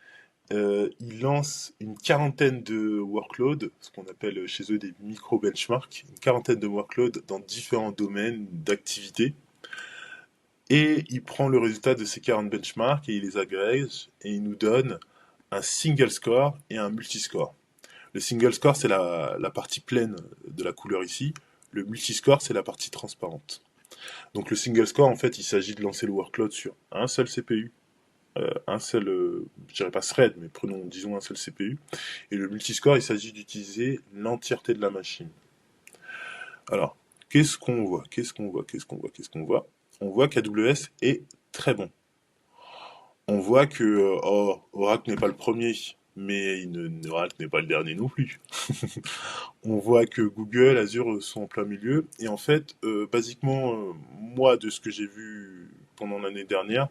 ils lancent une quarantaine de workloads, ce qu'on appelle chez eux des micro-benchmarks, une quarantaine de workloads dans différents domaines d'activité. Et il prend le résultat de ces 40 benchmarks et il les agrège et il nous donne un single score et un multiscore. Le single score, c'est la partie pleine de la couleur ici. Le multiscore, c'est la partie transparente. Donc le single score, en fait, il s'agit de lancer le workload sur un seul CPU, un seul, je dirais pas thread, mais prenons, disons, un seul CPU. Et le multiscore, il s'agit d'utiliser l'entièreté de la machine. Alors, qu'est-ce qu'on voit? On voit qu'AWS est très bon. On voit que Oracle n'est pas le premier, mais Oracle n'est pas le dernier non plus. On voit que Google, Azure sont en plein milieu. Et en fait, basiquement, moi, de ce que j'ai vu pendant l'année dernière,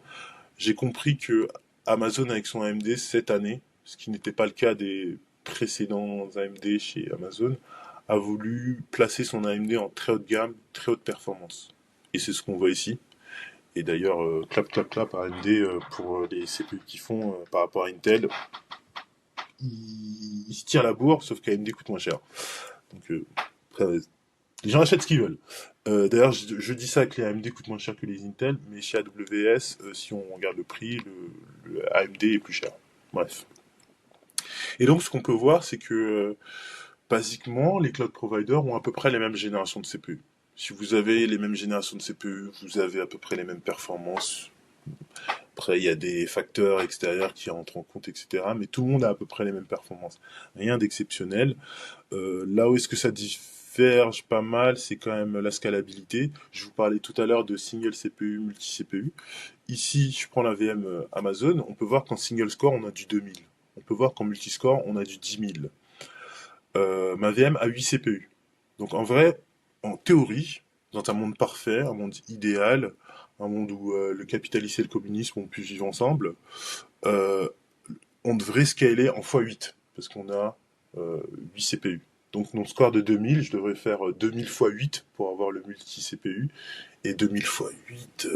j'ai compris que Amazon avec son AMD cette année, ce qui n'était pas le cas des précédents AMD chez Amazon, a voulu placer son AMD en très haute gamme, très haute performance. Et c'est ce qu'on voit ici. Et d'ailleurs, clap clap clap à AMD pour les CPU qu'ils font par rapport à Intel. Ils se tirent la bourre, sauf qu'AMD coûte moins cher. Donc les gens achètent ce qu'ils veulent. D'ailleurs, je dis ça que les AMD coûtent moins cher que les Intel, mais chez AWS, si on regarde le prix, le AMD est plus cher. Bref. Et donc, ce qu'on peut voir, c'est que, basiquement, les cloud providers ont à peu près les mêmes générations de CPU. Si vous avez les mêmes générations de CPU, vous avez à peu près les mêmes performances. Après, il y a des facteurs extérieurs qui rentrent en compte, etc. Mais tout le monde a à peu près les mêmes performances. Rien d'exceptionnel. Là où est-ce que ça diverge pas mal, c'est quand même la scalabilité. Je vous parlais tout à l'heure de single CPU, multi-CPU. Ici, je prends la VM Amazon. On peut voir qu'en single score, on a du 2000. On peut voir qu'en multiscore, on a du 10 000. Ma VM a 8 CPU. Donc en vrai, en théorie, dans un monde parfait, un monde idéal, un monde où le capitalisme et le communisme ont pu vivre ensemble, euh, on devrait scaler en x8, parce qu'on a 8 CPU. Donc mon score de 2000, je devrais faire 2000 x 8 pour avoir le multi-CPU. Et 2000 x 8...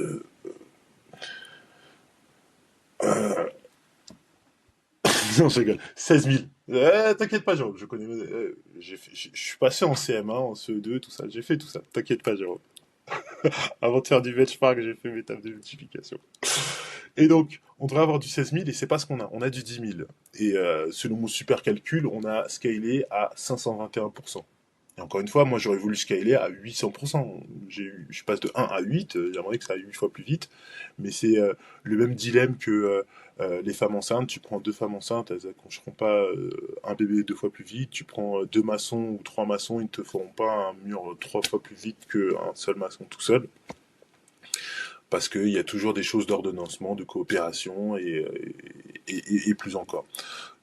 non, je rigole. 16 000. T'inquiète pas, Jérôme, je connais... je suis passé en CM1, en CE2, tout ça. J'ai fait tout ça. T'inquiète pas, Jérôme. Avant de faire du benchmark, j'ai fait mes tables de multiplication. Et donc, on devrait avoir du 16 000 et c'est pas ce qu'on a. On a du 10 000. Et selon mon super calcul, on a scalé à 521%. Et encore une fois, moi j'aurais voulu scaler à 800%. Je passe de 1 à 8, j'aimerais que ça aille 8 fois plus vite. Mais c'est le même dilemme que les femmes enceintes. Tu prends deux femmes enceintes, elles n'accoucheront pas un bébé deux fois plus vite. Tu prends deux maçons ou trois maçons, ils ne te feront pas un mur trois fois plus vite qu'un seul maçon tout seul. Parce qu'il y a toujours des choses d'ordonnancement, de coopération et plus encore.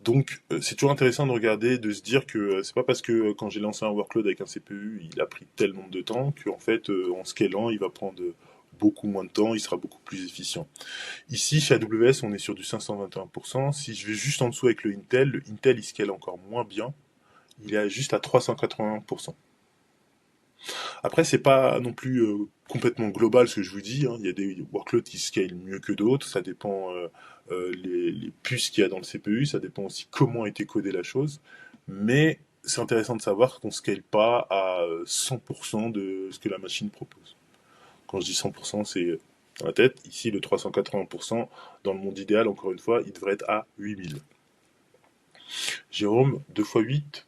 Donc c'est toujours intéressant de regarder, de se dire que c'est pas parce que quand j'ai lancé un workload avec un CPU, il a pris tel nombre de temps, qu'en fait en scalant, il va prendre beaucoup moins de temps, il sera beaucoup plus efficient. Ici, chez AWS, on est sur du 521%. Si je vais juste en dessous avec le Intel il scale encore moins bien. Il est juste à 381%. Après, c'est pas non plus complètement global ce que je vous dis, hein. Il y a des workloads qui scalent mieux que d'autres, ça dépend les puces qu'il y a dans le CPU, ça dépend aussi comment a été codée la chose. Mais c'est intéressant de savoir qu'on scale pas à 100% de ce que la machine propose. Quand je dis 100%, c'est dans la tête. Ici, le 380%, dans le monde idéal, encore une fois, il devrait être à 8000. Jérôme, 2 fois 8.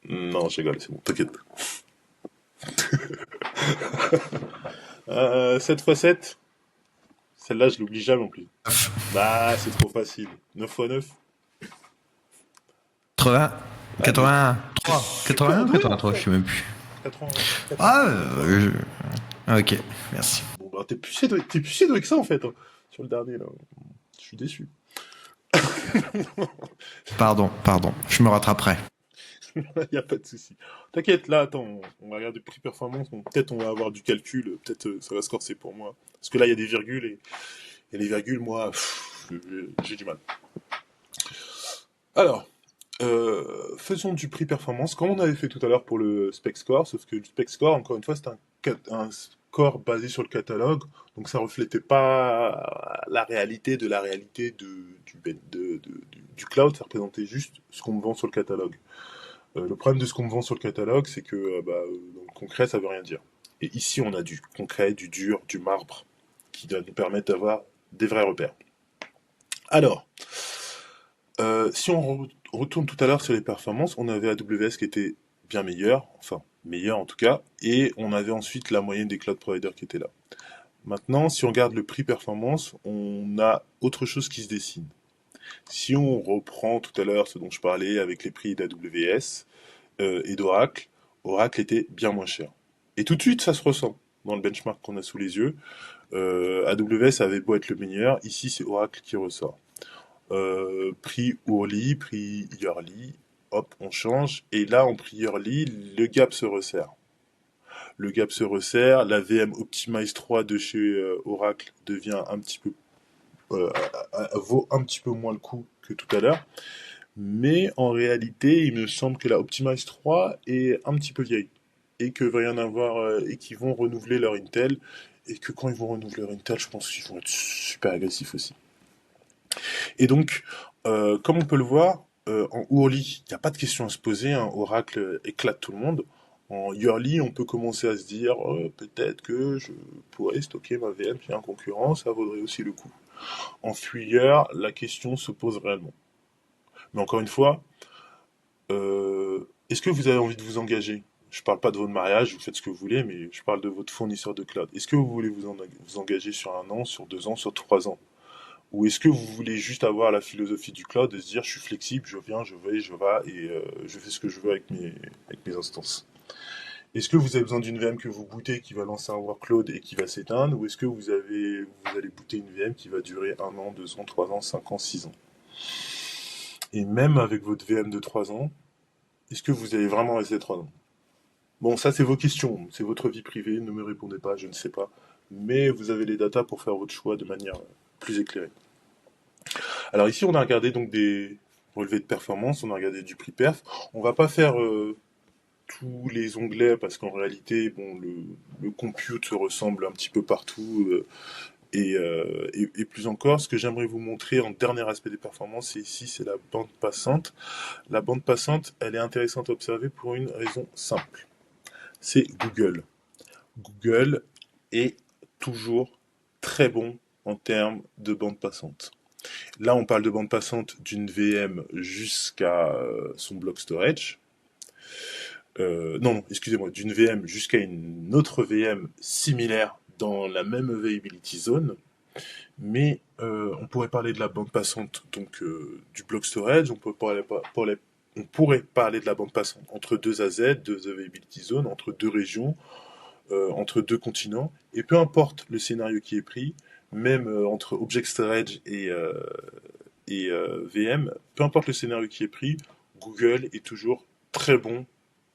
Non, je rigole, c'est bon, t'inquiète. 7 fois 7. Celle-là, je l'oublie jamais en plus. Bah, c'est trop facile. 9 fois 9. 80, Ah, mais 83, super 81 ou doué en 83, je fait. sais même plus. 80, Ah, 83. ok, merci. Bon, bah, t'es plus si doué que ça en fait, hein, sur le dernier là. Je suis déçu. Pardon, je me rattraperai. Il n'y a pas de souci. T'inquiète, là, attends, on va regarder prix performance. Peut-être on va avoir du calcul, peut-être ça va se corser pour moi. Parce que là, il y a des virgules et les virgules, moi, j'ai du mal. Alors, faisons du prix performance, comme on avait fait tout à l'heure pour le spec score, sauf que le spec score, encore une fois, c'est un score basé sur le catalogue, donc ça reflétait pas la réalité de la réalité du cloud, ça représentait juste ce qu'on me vend sur le catalogue. Le problème de ce qu'on me vend sur le catalogue, c'est que dans le concret, ça veut rien dire. Et ici, on a du concret, du dur, du marbre, qui doit nous permettre d'avoir des vrais repères. Alors, si on retourne tout à l'heure sur les performances, on avait AWS qui était bien meilleur, enfin meilleur en tout cas, et on avait ensuite la moyenne des cloud providers qui était là. Maintenant, si on regarde le prix performance, on a autre chose qui se dessine. Si on reprend tout à l'heure ce dont je parlais avec les prix d'AWS et d'Oracle, Oracle était bien moins cher. Et tout de suite, ça se ressent dans le benchmark qu'on a sous les yeux. AWS avait beau être le meilleur, ici c'est Oracle qui ressort. Prix hourly, prix yearly, hop, on change. Et là, en prix yearly, le gap se resserre. Le gap se resserre, la VM Optimize 3 de chez Oracle devient un petit peu euh, vaut un petit peu moins le coup que tout à l'heure. Mais en réalité, il me semble que la Optimize 3 est un petit peu vieille. Et que va y en avoir, et qu'ils vont renouveler leur Intel. Et que quand ils vont renouveler leur Intel, je pense qu'ils vont être super agressifs aussi. Et donc, comme on peut le voir, en Hourly, il n'y a pas de question à se poser, hein. Oracle éclate tout le monde. En Yearly, on peut commencer à se dire peut-être que je pourrais stocker ma VM chez un concurrent, ça vaudrait aussi le coup. En 3 year, la question se pose réellement. Mais encore une fois, est-ce que vous avez envie de vous engager? Je parle pas de votre mariage, vous faites ce que vous voulez, mais je parle de votre fournisseur de cloud. Est-ce que vous voulez vous engager sur 1 an, sur 2 ans, sur 3 ans? Ou est-ce que vous voulez juste avoir la philosophie du cloud et se dire je suis flexible, je viens, je vais, je vais et je fais ce que je veux avec mes instances? Est-ce que vous avez besoin d'une VM que vous bootez qui va lancer un workload et qui va s'éteindre? Ou est-ce que vous allez booter une VM qui va durer 1 an, 2 ans, 3 ans, 5 ans, 6 ans? Et même avec votre VM de 3 ans, est-ce que vous allez vraiment rester 3 ans? Bon, ça c'est vos questions, c'est votre vie privée, ne me répondez pas, je ne sais pas. Mais vous avez les datas pour faire votre choix de manière plus éclairée. Alors ici, on a regardé donc des relevés de performance, on a regardé du prix perf. On va pas faire tous les onglets parce qu'en réalité, bon, le compute se ressemble un petit peu partout et plus encore. Ce que j'aimerais vous montrer en dernier aspect des performances, c'est ici, c'est la bande passante. La bande passante, elle est intéressante à observer pour une raison simple. C'est Google. Google est toujours très bon en termes de bande passante. Là, on parle de bande passante d'une VM jusqu'à son block storage. Non, excusez-moi, d'une VM jusqu'à une autre VM similaire dans la même availability zone. Mais on pourrait parler de la bande passante donc du block storage. On pourrait parler de la bande passante entre deux AZ, deux availability zones, entre deux régions, entre deux continents. Et peu importe le scénario qui est pris, même entre Object Storage et VM, peu importe le scénario qui est pris, Google est toujours très bon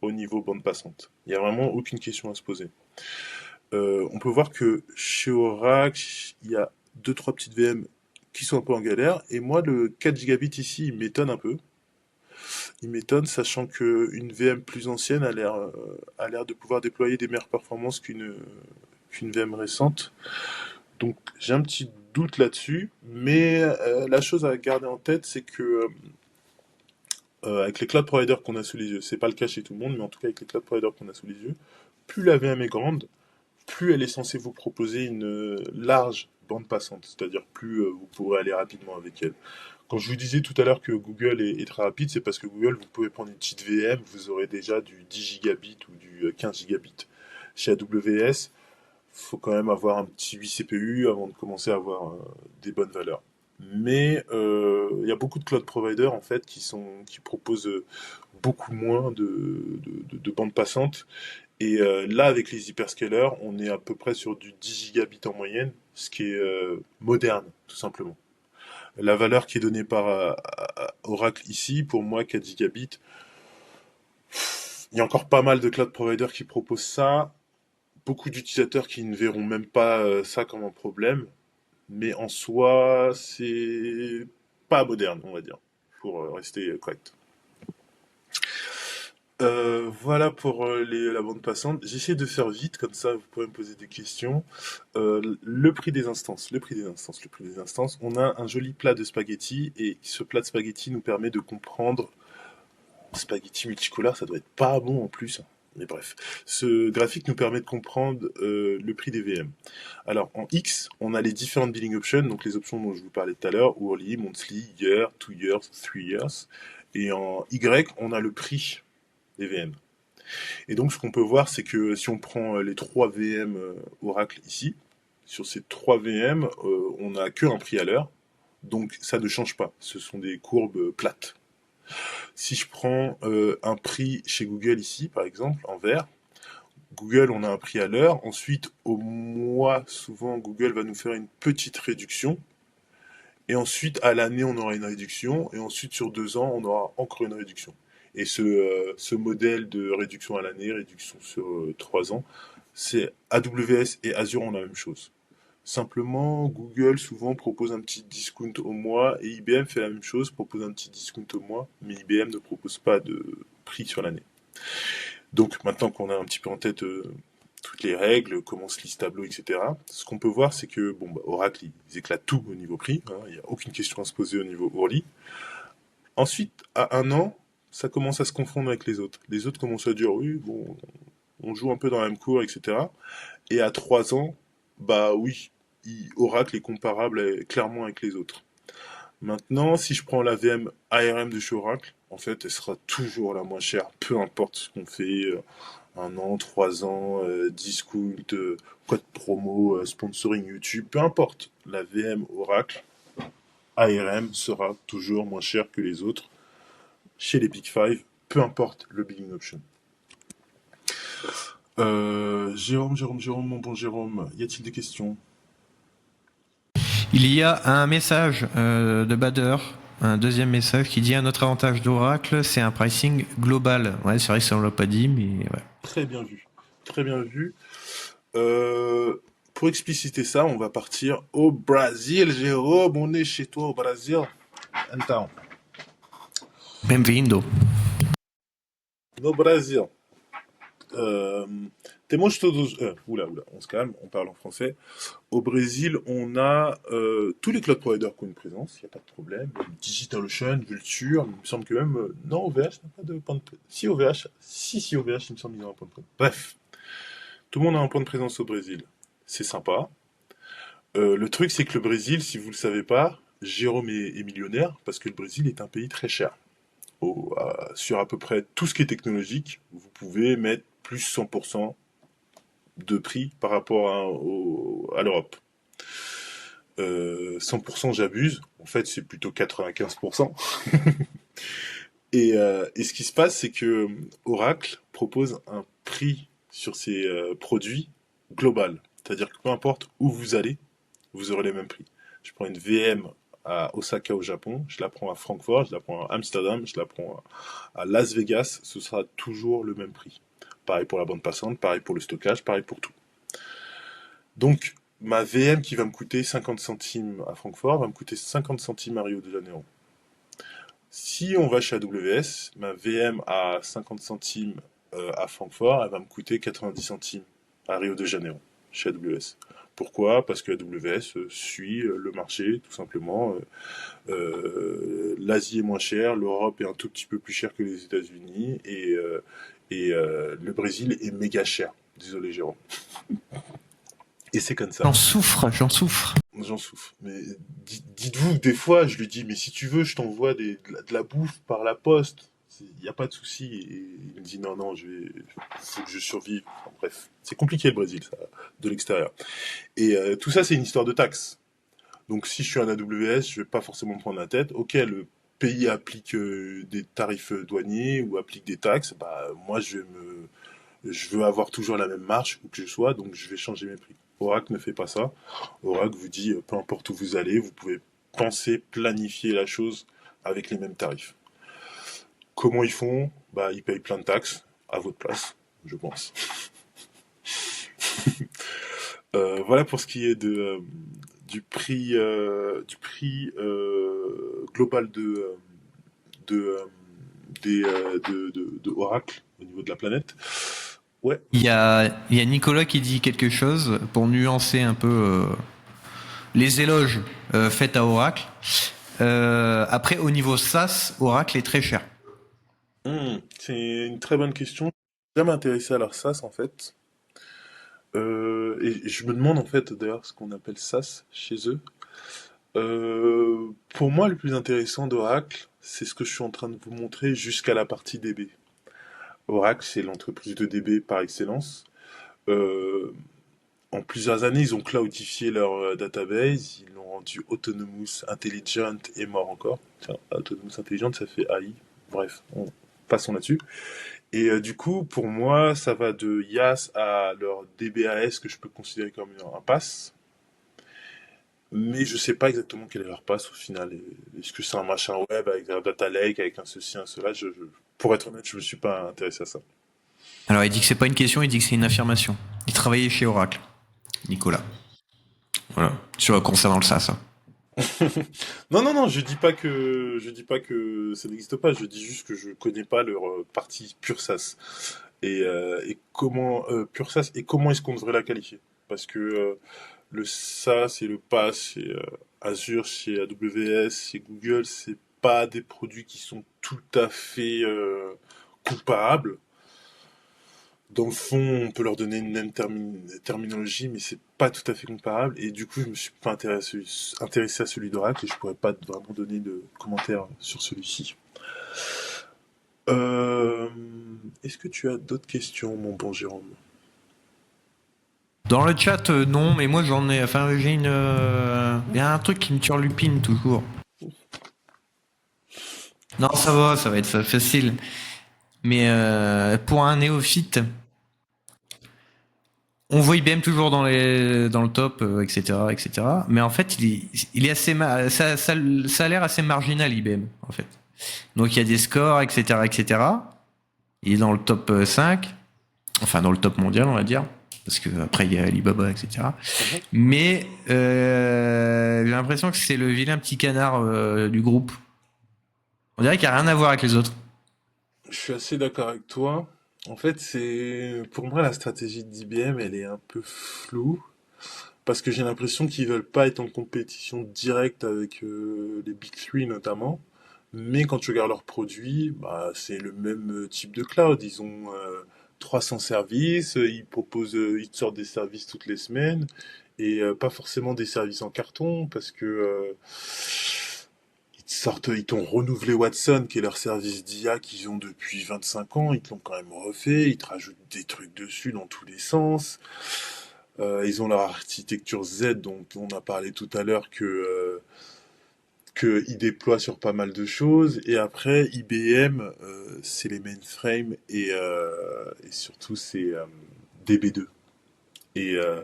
au niveau bande passante. Il n'y a vraiment aucune question à se poser. On peut voir que chez Oracle, il y a deux trois petites VM qui sont un peu en galère. Et moi, le 4 gigabits ici, il m'étonne un peu. Il m'étonne, sachant qu'une VM plus ancienne a l'air de pouvoir déployer des meilleures performances qu'une VM récente. Donc j'ai un petit doute là-dessus, mais la chose à garder en tête, c'est que avec les cloud providers qu'on a sous les yeux, c'est pas le cas chez tout le monde, mais en tout cas avec les cloud providers qu'on a sous les yeux, plus la VM est grande, plus elle est censée vous proposer une large bande passante, c'est-à-dire plus vous pourrez aller rapidement avec elle. Quand je vous disais tout à l'heure que Google est très rapide, c'est parce que Google, vous pouvez prendre une petite VM, vous aurez déjà du 10 gigabits ou du 15 gigabits. Chez AWS, faut quand même avoir un petit 8 CPU avant de commencer à avoir des bonnes valeurs. Mais il y a beaucoup de cloud providers en fait qui proposent beaucoup moins de bandes passantes. Et là, avec les hyperscalers, on est à peu près sur du 10 gigabits en moyenne, ce qui est moderne, tout simplement. La valeur qui est donnée par Oracle ici, pour moi, 4 gigabits, il y a encore pas mal de cloud providers qui proposent ça. Beaucoup d'utilisateurs qui ne verront même pas ça comme un problème. Mais en soi, c'est pas moderne, on va dire, pour rester correct. Voilà pour la bande passante. J'essaie de faire vite, comme ça vous pouvez me poser des questions. Le prix des instances, le prix des instances, le prix des instances. On a un joli plat de spaghettis et ce plat de spaghettis nous permet de comprendre. Spaghetti multicolore, ça doit être pas bon en plus. Mais bref, ce graphique nous permet de comprendre le prix des VM. Alors en X, on a les différentes billing options, donc les options dont je vous parlais tout à l'heure, hourly, monthly, year, 2 years, 3 years. Et en Y, on a le prix des VM. Et donc ce qu'on peut voir, c'est que si on prend les 3 VM Oracle ici, sur ces 3 VM, on n'a qu'un prix à l'heure, donc ça ne change pas. Ce sont des courbes plates. Si je prends un prix chez Google ici, par exemple, en vert, Google, on a un prix à l'heure. Ensuite, au mois, souvent, Google va nous faire une petite réduction. Et ensuite, à l'année, on aura une réduction. Et ensuite, sur 2 ans, on aura encore une réduction. Et ce modèle de réduction à l'année, réduction sur 3 ans, c'est AWS et Azure ont la même chose. Simplement, Google souvent propose un petit discount au mois et IBM fait la même chose, propose un petit discount au mois, mais IBM ne propose pas de prix sur l'année. Donc maintenant qu'on a un petit peu en tête toutes les règles, comment se lise tableau, etc., ce qu'on peut voir, c'est que bon, Oracle, ils éclatent tout au niveau prix, hein, il n'y a aucune question à se poser au niveau hourly. Ensuite, à 1 an, ça commence à se confondre avec les autres. Les autres commencent à dire, oui, bon, on joue un peu dans la même cour, etc. Et à 3 ans, bah oui, Oracle est comparable clairement avec les autres. Maintenant, si je prends la VM ARM de chez Oracle, en fait, elle sera toujours la moins chère, peu importe ce qu'on fait, 1 an, 3 ans, discount, code promo, sponsoring YouTube, peu importe. La VM Oracle ARM sera toujours moins chère que les autres chez les Big Five, peu importe le billing option. Jérôme, mon bon Jérôme, y a-t-il des questions? Il y a un message de Bader, un deuxième message qui dit un autre avantage d'Oracle, c'est un pricing global. Ouais, c'est vrai que ça on l'a pas dit, mais ouais. Très bien vu. Très bien vu. Pour expliciter ça, on va partir au Brésil, Jérôme. On est chez toi au Brésil. Então, Bem-vindo. no Brasil, temos todos. Oula, on se calme, on parle en français. Au Brésil, on a tous les cloud providers qui ont une présence, il n'y a pas de problème. DigitalOcean, Vultr, il me semble que même. Non, OVH n'a pas de point de présence. Si, OVH, si, OVH, il me semble qu'ils ont un point de présence. Bref, tout le monde a un point de présence au Brésil. C'est sympa. Le truc, c'est que le Brésil, si vous ne le savez pas, Jérôme est millionnaire parce que le Brésil est un pays très cher. Sur à peu près tout ce qui est technologique, vous pouvez mettre plus 100% de prix par rapport à l'Europe. 100% j'abuse, en fait c'est plutôt 95%. et ce qui se passe, c'est que Oracle propose un prix sur ses produits global. C'est-à-dire que peu importe où vous allez, vous aurez les mêmes prix. Je prends une VM à Osaka au Japon, je la prends à Francfort, je la prends à Amsterdam, je la prends à Las Vegas, ce sera toujours le même prix. Pareil pour la bande passante, pareil pour le stockage, pareil pour tout. Donc, ma VM qui va me coûter 50 centimes à Francfort va me coûter 50 centimes à Rio de Janeiro. Si on va chez AWS, ma VM à 50 centimes à Francfort, elle va me coûter 90 centimes à Rio de Janeiro, chez AWS. Pourquoi? Parce que AWS suit le marché, tout simplement. L'Asie est moins chère, l'Europe est un tout petit peu plus chère que les États-Unis, et le Brésil est méga cher. Désolé, Jérôme. Et c'est comme ça. J'en souffre, j'en souffre. J'en souffre. Mais dites-vous que des fois, je lui dis, mais si tu veux, je t'envoie de la bouffe par la poste. Il n'y a pas de souci. Et il me dit, non, non, faut que je survive. Enfin, bref, c'est compliqué le Brésil, ça, de l'extérieur. Et tout ça, c'est une histoire de taxes. Donc si je suis un AWS, je vais pas forcément me prendre la tête. Ok, le pays applique des tarifs douaniers ou applique des taxes. Bah moi, je veux avoir toujours la même marge où que je sois, donc je vais changer mes prix. Oracle ne fait pas ça. Oracle vous dit, peu importe où vous allez, vous pouvez penser, planifier la chose avec les mêmes tarifs. Comment ils font? Bah, ils payent plein de taxes à votre place, je pense. Voilà pour ce qui est du prix global de, euh, de Oracle au niveau de la planète. Ouais. Il y a Nicolas qui dit quelque chose pour nuancer un peu les éloges faits à Oracle. Après, au niveau SaaS, Oracle est très cher. C'est une très bonne question. J'ai jamais intéressé à leur SaaS en fait. Et je me demande en fait d'ailleurs ce qu'on appelle SaaS chez eux. Pour moi, le plus intéressant d'Oracle, c'est ce que je suis en train de vous montrer jusqu'à la partie DB. Oracle, c'est l'entreprise de DB par excellence. Euh, En plusieurs années, ils ont cloudifié leur database, ils l'ont rendu Autonomous Intelligent et mort encore. Tiens, Autonomous Intelligent, ça fait AI. Bref, passons là-dessus. Et du coup, pour moi, ça va de IaaS à leur DBAS que je peux considérer comme un pass. Mais je sais pas exactement quel est leur pass au final. Est-ce que c'est un machin web avec un data lake, avec un ceci, un cela pour être honnête, je me suis pas intéressé à ça. Alors, il dit que c'est pas une question, il dit que c'est une affirmation. Il travaillait chez Oracle, Nicolas. Voilà, concernant le SaaS. Hein. Non, non, non, je dis pas que ça n'existe pas. Je dis juste que je connais pas leur partie pure SaaS et comment pure SaaS et comment est-ce qu'on devrait la qualifier. Parce que le SaaS et le PaaS chez Azure, chez AWS, chez Google, c'est pas des produits qui sont tout à fait comparables. Dans le fond, on peut leur donner une même terminologie, mais c'est pas tout à fait comparable. Et du coup, je me suis pas intéressé à celui d'Oracle et je pourrais pas vraiment donner de commentaires sur celui-ci. Euh, Est-ce que tu as d'autres questions, mon bon Jérôme? Dans le chat, non, mais moi j'en ai. Enfin, j'ai une. Il y a un truc qui me turlupine toujours. Non, ça va être facile. Mais pour un néophyte, on voit IBM toujours dans le top, etc., etc. Mais en fait, il est assez, ça a l'air assez marginal IBM, en fait. Donc il y a des scores, etc., etc. Il est dans le top 5, enfin dans le top mondial, on va dire, parce que après il y a Alibaba, etc. Mais j'ai l'impression que c'est le vilain petit canard du groupe. On dirait qu'il n'y a rien à voir avec les autres. Je suis assez d'accord avec toi. En fait, pour moi la stratégie d'IBM, elle est un peu floue parce que j'ai l'impression qu'ils veulent pas être en compétition directe avec les Big Three notamment. Mais quand tu regardes leurs produits, bah, c'est le même type de cloud. Ils ont 300 services, ils te sortent des services toutes les semaines et pas forcément des services en carton parce que ils t'ont renouvelé Watson, qui est leur service d'IA qu'ils ont depuis 25 ans. Ils te l'ont quand même refait. Ils te rajoutent des trucs dessus dans tous les sens. Ils ont leur architecture Z, dont on a parlé tout à l'heure, que ils déploient sur pas mal de choses. Et après, IBM, c'est les mainframes et surtout c'est DB2. Et, euh,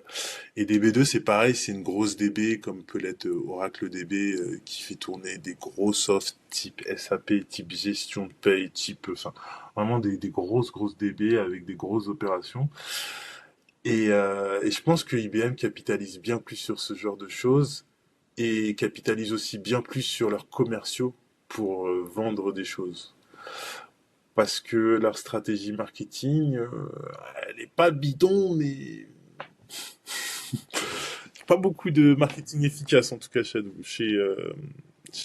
et DB2, c'est pareil, c'est une grosse DB comme peut l'être Oracle DB qui fait tourner des gros softs type SAP, type gestion de paye, enfin, vraiment des grosses DB avec des grosses opérations. Et je pense que IBM capitalise bien plus sur ce genre de choses et capitalise aussi bien plus sur leurs commerciaux pour vendre des choses. Parce que leur stratégie marketing, elle est pas bidon, mais pas beaucoup de marketing efficace en tout cas chez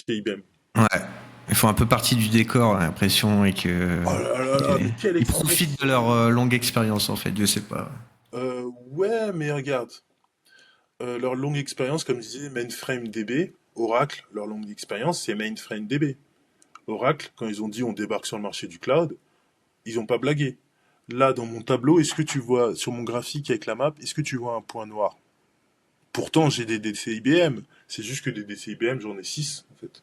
IBM. Ouais. Ils font un peu partie du décor, j'ai l'impression, et que Oh là là là, mais quelle ils profitent de expression! leur longue expérience, en fait. Je sais pas. Ouais, mais regarde, leur longue expérience, comme je disais, Mainframe DB, Oracle, leur longue expérience, c'est Mainframe DB. Oracle, quand ils ont dit on débarque sur le marché du cloud, ils ont pas blagué. Là, dans mon tableau, est-ce que tu vois, sur mon graphique avec la map, est-ce que tu vois un point noir? Pourtant, j'ai des DC IBM. C'est juste que des DC IBM, j'en ai 6 en fait.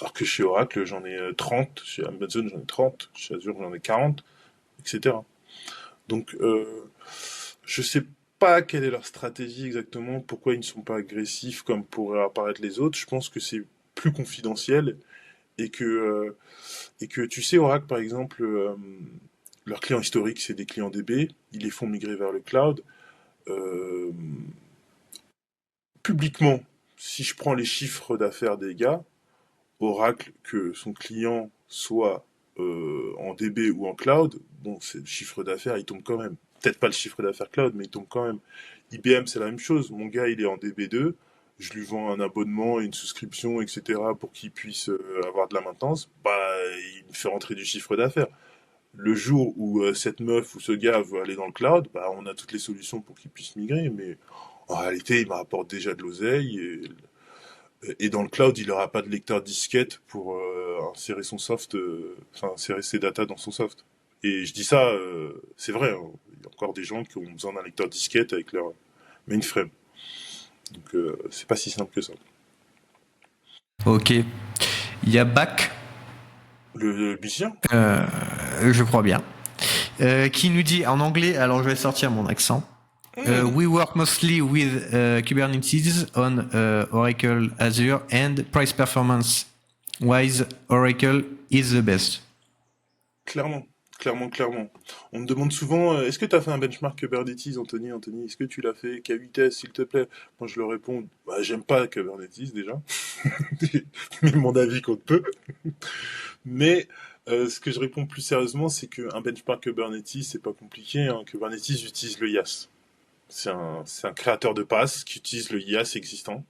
Alors que chez Oracle, j'en ai 30, chez Amazon, j'en ai 30, chez Azure, j'en ai 40, etc. Donc, je sais pas quelle est leur stratégie exactement, pourquoi ils ne sont pas agressifs comme pourraient apparaître les autres. Je pense que c'est plus confidentiel et que tu sais, Oracle, par exemple, leurs clients historiques, c'est des clients DB, ils les font migrer vers le cloud. Euh, Publiquement, si je prends les chiffres d'affaires des gars, Oracle, que son client soit en DB ou en cloud, bon, c'est le chiffre d'affaires, il tombe quand même. Peut-être pas le chiffre d'affaires cloud, mais il tombe quand même. IBM, c'est la même chose. Mon gars, il est en DB2, je lui vends un abonnement, une souscription, etc., pour qu'il puisse avoir de la maintenance. Bah, il me fait rentrer du chiffre d'affaires. Le jour où cette meuf ou ce gars veut aller dans le cloud, bah, on a toutes les solutions pour qu'il puisse migrer, mais en réalité, il me rapporte déjà de l'oseille et dans le cloud, il n'aura pas de lecteur disquette pour insérer son soft, enfin insérer ses datas dans son soft. Et je dis ça, c'est vrai, hein. Il y a encore des gens qui ont besoin d'un lecteur disquette avec leur mainframe. Donc c'est pas si simple que ça. Ok. Il y a Bach, Le musicien? euh, je crois bien, qui nous dit en anglais, alors je vais sortir mon accent. We work mostly with Kubernetes on Oracle Azure and price performance wise Oracle is the best. Clairement, clairement, clairement. On me demande souvent, est-ce que tu as fait un benchmark Kubernetes, Anthony? Anthony, est-ce que tu l'as fait? K8S, s'il te plaît. Moi, je leur réponds, bah, j'aime pas Kubernetes déjà, mais mon avis compte peu. Mais ce que je réponds plus sérieusement, c'est qu'un benchmark Kubernetes, c'est pas compliqué, hein. Kubernetes utilise le IaaS. C'est un créateur de pass qui utilise le IaaS existant.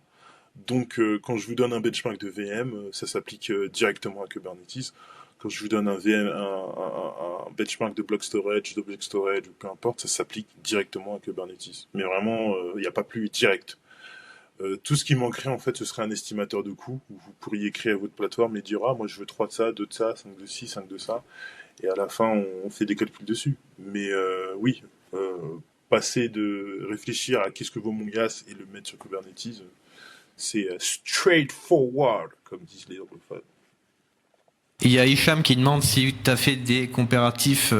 Donc, quand je vous donne un benchmark de VM, ça s'applique directement à Kubernetes. Quand je vous donne un VM, un benchmark de block storage, d'object storage, ou peu importe, ça s'applique directement à Kubernetes. Mais vraiment, il n'y a pas plus direct. Tout ce qui manquerait, en fait, ce serait un estimateur de coût, où vous pourriez créer votre plateforme et dire, ah, moi, je veux 3 de ça, 2 de ça, 5 de ci, 5 de ça. Et à la fin, on fait des calculs dessus. Mais oui, euh, passer de réfléchir à qu'est-ce que vaut mon gas et le mettre sur Kubernetes, c'est straightforward, comme disent les anglophones. Il y a Hicham qui demande si tu as fait des comparatifs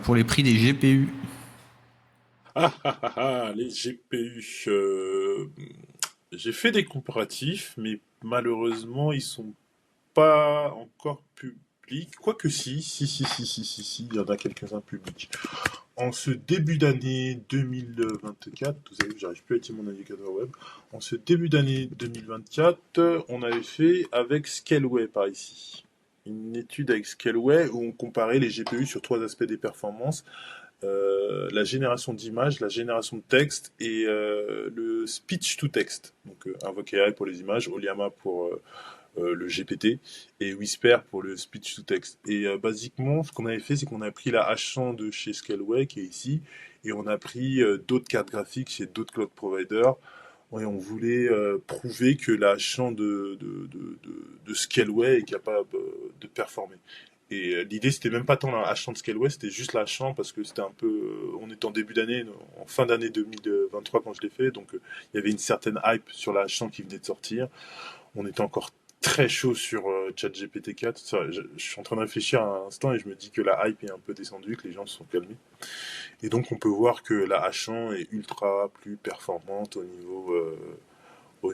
pour les prix des GPU. Les GPU. J'ai fait des comparatifs, mais malheureusement, ils sont pas encore publics. Quoique si, il y en a quelques-uns publics. En ce début d'année 2024, vous savez, j'arrive plus à utiliser mon navigateur web. En ce début d'année 2024, on avait fait avec Scaleway par ici. Une étude avec Scaleway où on comparait les GPU sur 3 aspects des performances. La génération d'images, la génération de texte et le speech to text. Donc Invoke AI pour les images, Oliama pour le GPT et Whisper pour le speech to text. Et basiquement, ce qu'on avait fait, c'est qu'on a pris la H100 de chez Scaleway qui est ici et on a pris d'autres cartes graphiques chez d'autres cloud providers. Et on voulait prouver que la H100 de Scaleway est capable de performer. Et l'idée, c'était même pas tant la H100 de Scaleway, c'était juste la H100 parce que c'était un peu. On était en début d'année, en fin d'année 2023 quand je l'ai fait, donc il y avait une certaine hype sur la H100 qui venait de sortir. On était encore très chaud sur ChatGPT 4. Ça, je suis en train de réfléchir à un instant et je me dis que la hype est un peu descendue, que les gens se sont calmés. Et donc on peut voir que la H100 est ultra plus performante au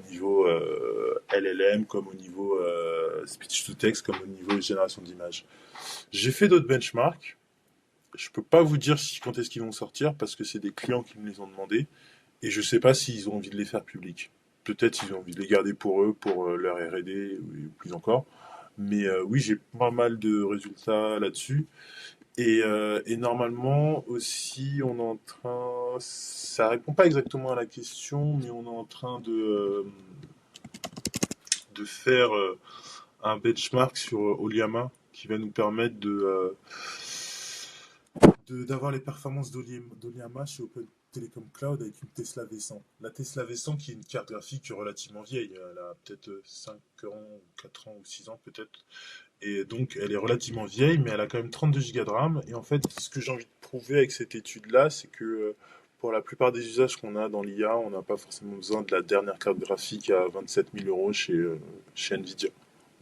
niveau LLM, comme au niveau speech to text, comme au niveau génération d'images. J'ai fait d'autres benchmarks. Je peux pas vous dire quand est-ce qu'ils vont sortir parce que c'est des clients qui me les ont demandé et je sais pas s'ils ont envie de les faire publics. peut-être ils ont envie de les garder pour eux, pour leur R&D, ou plus encore. Mais oui, j'ai pas mal de résultats là-dessus. Et normalement aussi, on est en train, ça répond pas exactement à la question, mais on est en train de faire un benchmark sur Oliama qui va nous permettre d'avoir les performances d'Oliama chez Open Telecom Cloud avec une Tesla V100. La Tesla V100 qui est une carte graphique relativement vieille, elle a peut-être 5 ans, 4 ans ou 6 ans peut-être. Et donc elle est relativement vieille, mais elle a quand même 32 Go de RAM. Et en fait, ce que j'ai envie de prouver avec cette étude-là, c'est que pour la plupart des usages qu'on a dans l'IA, on n'a pas forcément besoin de la dernière carte graphique à 27 000 euros chez Nvidia.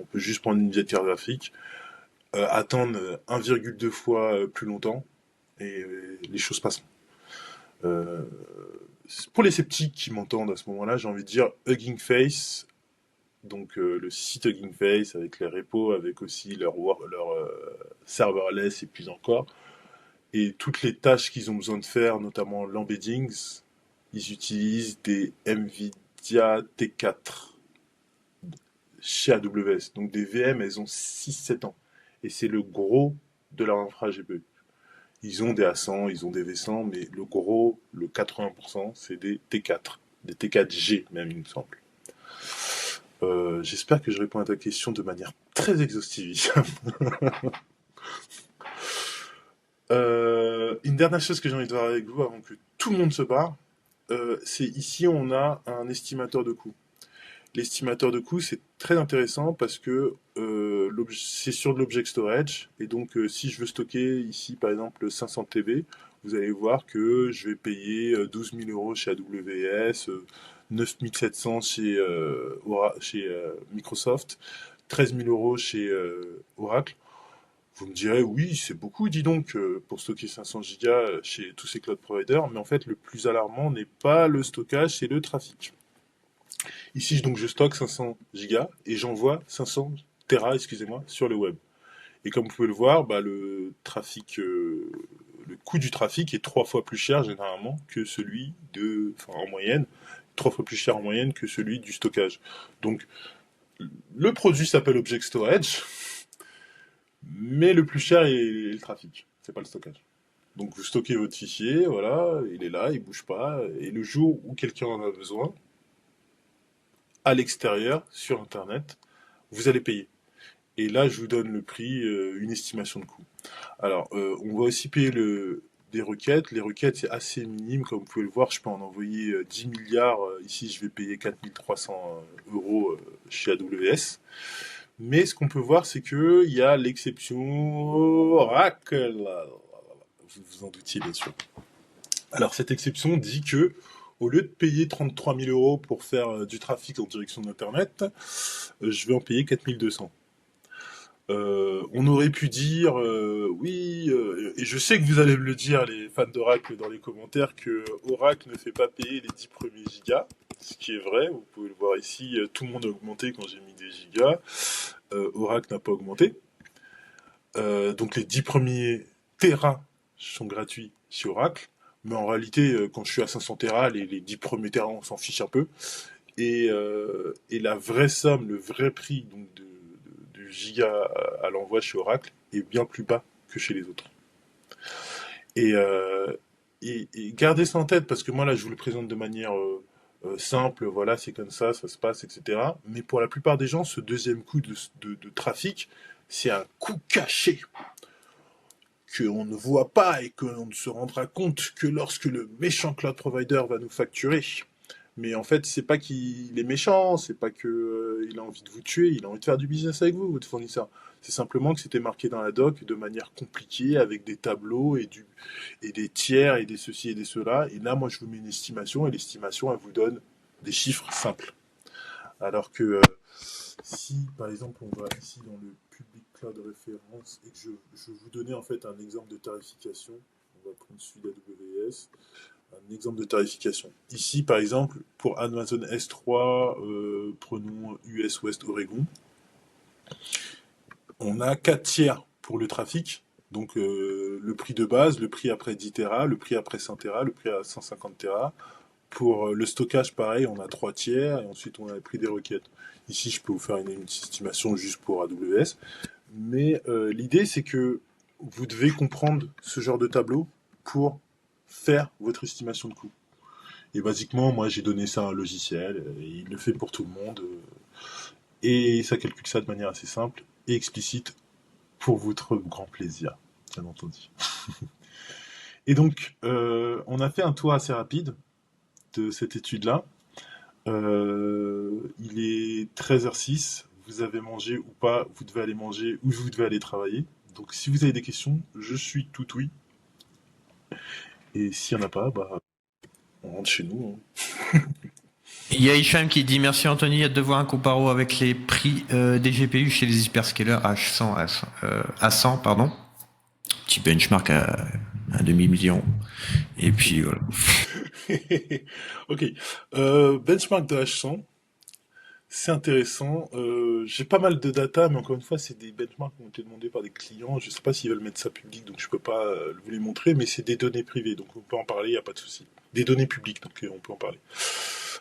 On peut juste prendre une vieille carte graphique, attendre 1,2 fois plus longtemps, et les choses passent. Euh, pour les sceptiques qui m'entendent à ce moment-là, j'ai envie de dire Hugging Face, donc le site Hugging Face avec les repos, avec aussi leur serverless et plus encore, et toutes les tâches qu'ils ont besoin de faire, notamment l'embeddings, ils utilisent des NVIDIA T4 chez AWS. Donc des VM, elles ont 6-7 ans. Et c'est le gros de leur infra GPU. Ils ont des A100, ils ont des V100, mais le gros, le 80%, c'est des T4. Des T4G même, il me semble. J'espère que je réponds à ta question de manière très exhaustive. Une dernière chose que j'ai envie de voir avec vous avant que tout le monde se barre, c'est ici on a un estimateur de coût. L'estimateur de coût, c'est très intéressant parce que c'est sur de l'object storage. Et donc, si je veux stocker ici, par exemple, 500 TB, vous allez voir que je vais payer 12 000 euros chez AWS, 9 700 chez Microsoft, 13 000 euros chez Oracle. Vous me direz, oui, c'est beaucoup, dis donc, pour stocker 500 gigas chez tous ces cloud providers. Mais en fait, le plus alarmant n'est pas le stockage, c'est le trafic. Ici, donc, je stocke 500 gigas et j'envoie 500 Tera, excusez-moi, sur le web. Et comme vous pouvez le voir, bah, le coût du trafic est 3 fois plus cher généralement que celui en moyenne, 3 fois plus cher en moyenne que celui du stockage. Donc, le produit s'appelle Object Storage, mais le plus cher est le trafic, c'est pas le stockage. Donc, vous stockez votre fichier, voilà, il est là, il bouge pas, et le jour où quelqu'un en a besoin, à l'extérieur, sur Internet, vous allez payer. Et là, je vous donne le prix, une estimation de coût. Alors, on va aussi payer des requêtes. Les requêtes, c'est assez minime. Comme vous pouvez le voir, je peux en envoyer 10 milliards. Ici, je vais payer 4300 euros chez AWS. Mais ce qu'on peut voir, c'est qu'il y a l'exception Oracle. Vous vous en doutiez, bien sûr. Alors, cette exception dit que, au lieu de payer 33 000 euros pour faire du trafic en direction d'Internet, je vais en payer 4200. On aurait pu dire, oui, et je sais que vous allez me le dire, les fans d'Oracle, dans les commentaires, que Oracle ne fait pas payer les 10 premiers gigas, ce qui est vrai, vous pouvez le voir ici, tout le monde a augmenté quand j'ai mis des gigas, Oracle n'a pas augmenté. Donc les 10 premiers Tera sont gratuits chez Oracle, mais en réalité, quand je suis à 500 Tera, les 10 premiers Tera, on s'en fiche un peu. Et la vraie somme, le vrai prix donc, du giga à l'envoi chez Oracle est bien plus bas que chez les autres. Et, euh, et gardez ça en tête, parce que moi là je vous le présente de manière simple, voilà, c'est comme ça se passe, etc. Mais pour la plupart des gens, ce deuxième coup de trafic, c'est un coût caché qu'on ne voit pas et qu'on ne se rendra compte que lorsque le méchant cloud provider va nous facturer. Mais en fait, c'est pas qu'il est méchant, c'est pas que il a envie de vous tuer, il a envie de faire du business avec vous, votre fournisseur. C'est simplement que c'était marqué dans la doc de manière compliquée, avec des tableaux et des tiers et des ceci et des cela. Et là, moi, je vous mets une estimation et l'estimation, elle vous donne des chiffres simples. Alors que si, par exemple, on va ici dans le public cloud référence et que je vous donnais en fait un exemple de tarification, on va prendre celui d'AWS. Un exemple de tarification. Ici, par exemple, pour Amazon S3, prenons US West Oregon, on a 4 tiers pour le trafic. Donc le prix de base, le prix après 10 Tera, le prix après 100 Tera, le prix à 150 Tera. Pour le stockage, pareil, on a 3 tiers et ensuite on a pris des requêtes. Ici, je peux vous faire une estimation juste pour AWS. Mais l'idée, c'est que vous devez comprendre ce genre de tableau pour faire votre estimation de coût. Et basiquement, moi, j'ai donné ça à un logiciel, et il le fait pour tout le monde, et ça calcule ça de manière assez simple et explicite pour votre grand plaisir, bien entendu. Et donc, on a fait un tour assez rapide de cette étude-là. Il est 13h06, vous avez mangé ou pas, vous devez aller manger ou vous devez aller travailler. Donc si vous avez des questions, je suis tout oui. Et s'il n'y en a pas, bah, on rentre chez nous. Hein. Il y a Hicham qui dit merci Anthony, hâte de voir un comparo avec les prix des GPU chez les hyperscalers H100 à 100, pardon. Petit benchmark à demi-million. Et puis voilà. Ok. Benchmark de H100, c'est intéressant. J'ai pas mal de data, mais encore une fois, c'est des benchmarks qui ont été demandés par des clients. Je sais pas s'ils veulent mettre ça public, donc je peux pas vous les montrer, mais c'est des données privées, donc on peut en parler, il n'y a pas de souci. Des données publiques, donc on peut en parler.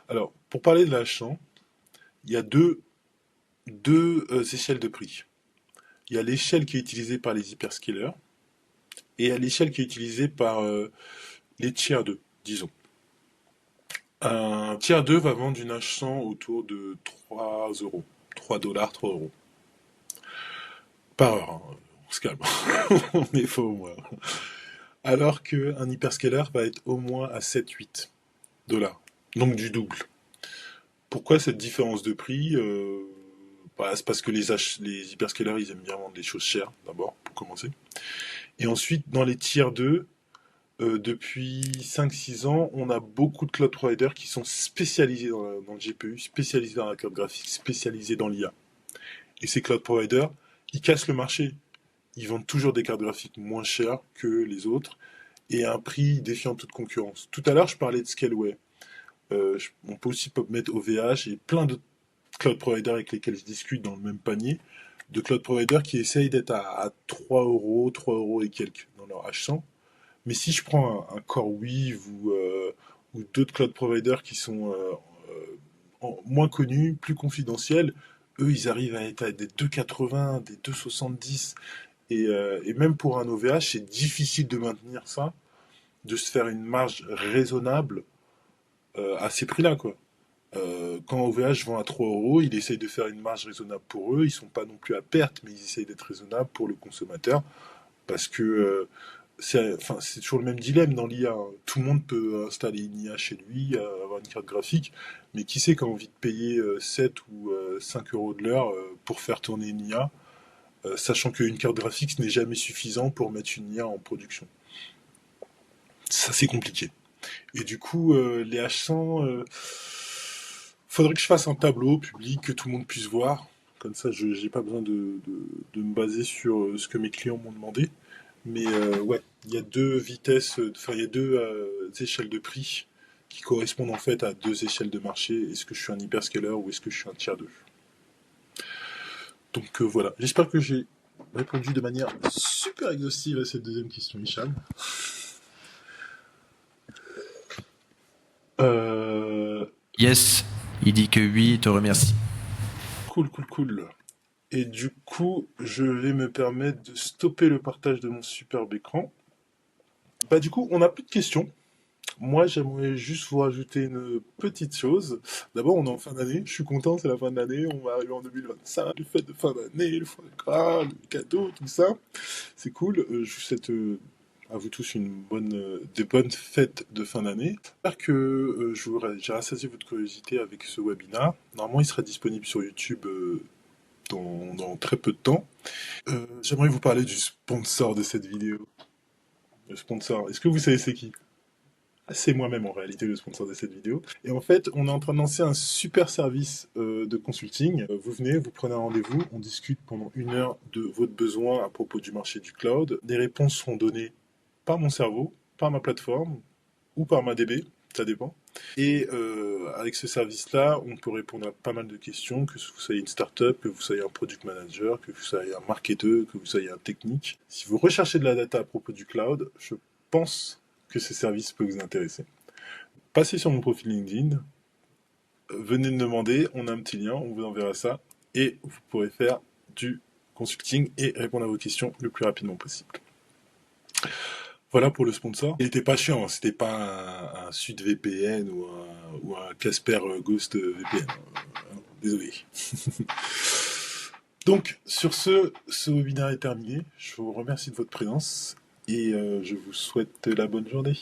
Alors, pour parler de la H100, il y a deux échelles de prix. Il y a l'échelle qui est utilisée par les hyperscalers et il y a l'échelle qui est utilisée par les tiers 2, disons. Un tiers 2 va vendre une H100 autour de 3 euros. 3 dollars, 3 euros. Par heure, hein. On se calme. On est faux, moi. Alors qu'un hyperscaler va être au moins à 7-8 dollars. Donc du double. Pourquoi cette différence de prix c'est parce que les hyperscalers, ils aiment bien vendre des choses chères, d'abord, pour commencer. Et ensuite, dans les tiers 2, depuis 5-6 ans, on a beaucoup de cloud providers qui sont spécialisés dans le GPU, spécialisés dans la carte graphique, spécialisés dans l'IA. Et ces cloud providers, ils cassent le marché. Ils vendent toujours des cartes graphiques moins chères que les autres et à un prix défiant toute concurrence. Tout à l'heure, je parlais de Scaleway. On peut aussi mettre OVH et plein de cloud providers avec lesquels je discute dans le même panier, de cloud providers qui essayent d'être à 3 euros, 3 euros et quelques dans leur H100. Mais si je prends un CoreWeave ou d'autres cloud providers qui sont moins connus, plus confidentiels, eux, ils arrivent à être à des 2,80, des 2,70. Et même pour un OVH, c'est difficile de maintenir ça, de se faire une marge raisonnable à ces prix-là, quoi. Quand OVH vend à 3 euros, ils essayent de faire une marge raisonnable pour eux. Ils sont pas non plus à perte, mais ils essayent d'être raisonnables pour le consommateur. Parce que c'est toujours le même dilemme dans l'IA. Hein. Tout le monde peut installer une IA chez lui, avoir une carte graphique, mais qui sait qui a envie de payer 7 ou 5 euros de l'heure pour faire tourner une IA, sachant qu'une carte graphique, ce n'est jamais suffisant pour mettre une IA en production. Ça, c'est compliqué. Et du coup, les H100, faudrait que je fasse un tableau public que tout le monde puisse voir. Comme ça, je n'ai pas besoin de me baser sur ce que mes clients m'ont demandé. Mais ouais, il y a deux vitesses, enfin il y a deux échelles de prix qui correspondent en fait à deux échelles de marché. Est-ce que je suis un hyperscaler ou est-ce que je suis un tiers 2? Donc voilà, j'espère que j'ai répondu de manière super exhaustive à cette deuxième question, Hicham. Yes, il dit que oui, il te remercie. Cool. Et du coup, je vais me permettre de stopper le partage de mon superbe écran. Bah du coup, on n'a plus de questions. Moi, j'aimerais juste vous rajouter une petite chose. D'abord, on est en fin d'année. Je suis content, c'est la fin de l'année. On va arriver en 2025, les fêtes de fin d'année, le foie gras, le cadeau, tout ça. C'est cool. Je vous souhaite à vous tous des bonnes fêtes de fin d'année. J'espère que j'ai rassasié votre curiosité avec ce webinaire. Normalement, il sera disponible sur YouTube dans très peu de temps. J'aimerais vous parler du sponsor de cette vidéo. Le sponsor, est-ce que vous savez c'est qui? C'est moi-même en réalité le sponsor de cette vidéo. Et en fait, on est en train de lancer un super service de consulting. Vous venez, vous prenez un rendez-vous, on discute pendant 1 heure de votre besoin à propos du marché du cloud. Des réponses seront données par mon cerveau, par ma plateforme ou par ma DB, ça dépend. Et avec ce service-là, on peut répondre à pas mal de questions, que vous soyez une startup, que vous soyez un product manager, que vous soyez un marketeur, que vous soyez un technique. Si vous recherchez de la data à propos du cloud, je pense que ce service peut vous intéresser. passez sur mon profil LinkedIn, venez me demander, on a un petit lien, on vous enverra ça, et vous pourrez faire du consulting et répondre à vos questions le plus rapidement possible. Voilà pour le sponsor. Il n'était pas chiant, hein. C'était pas un SudVPN ou un Casper Ghost VPN. Désolé. Donc, sur ce webinaire est terminé. Je vous remercie de votre présence et je vous souhaite la bonne journée.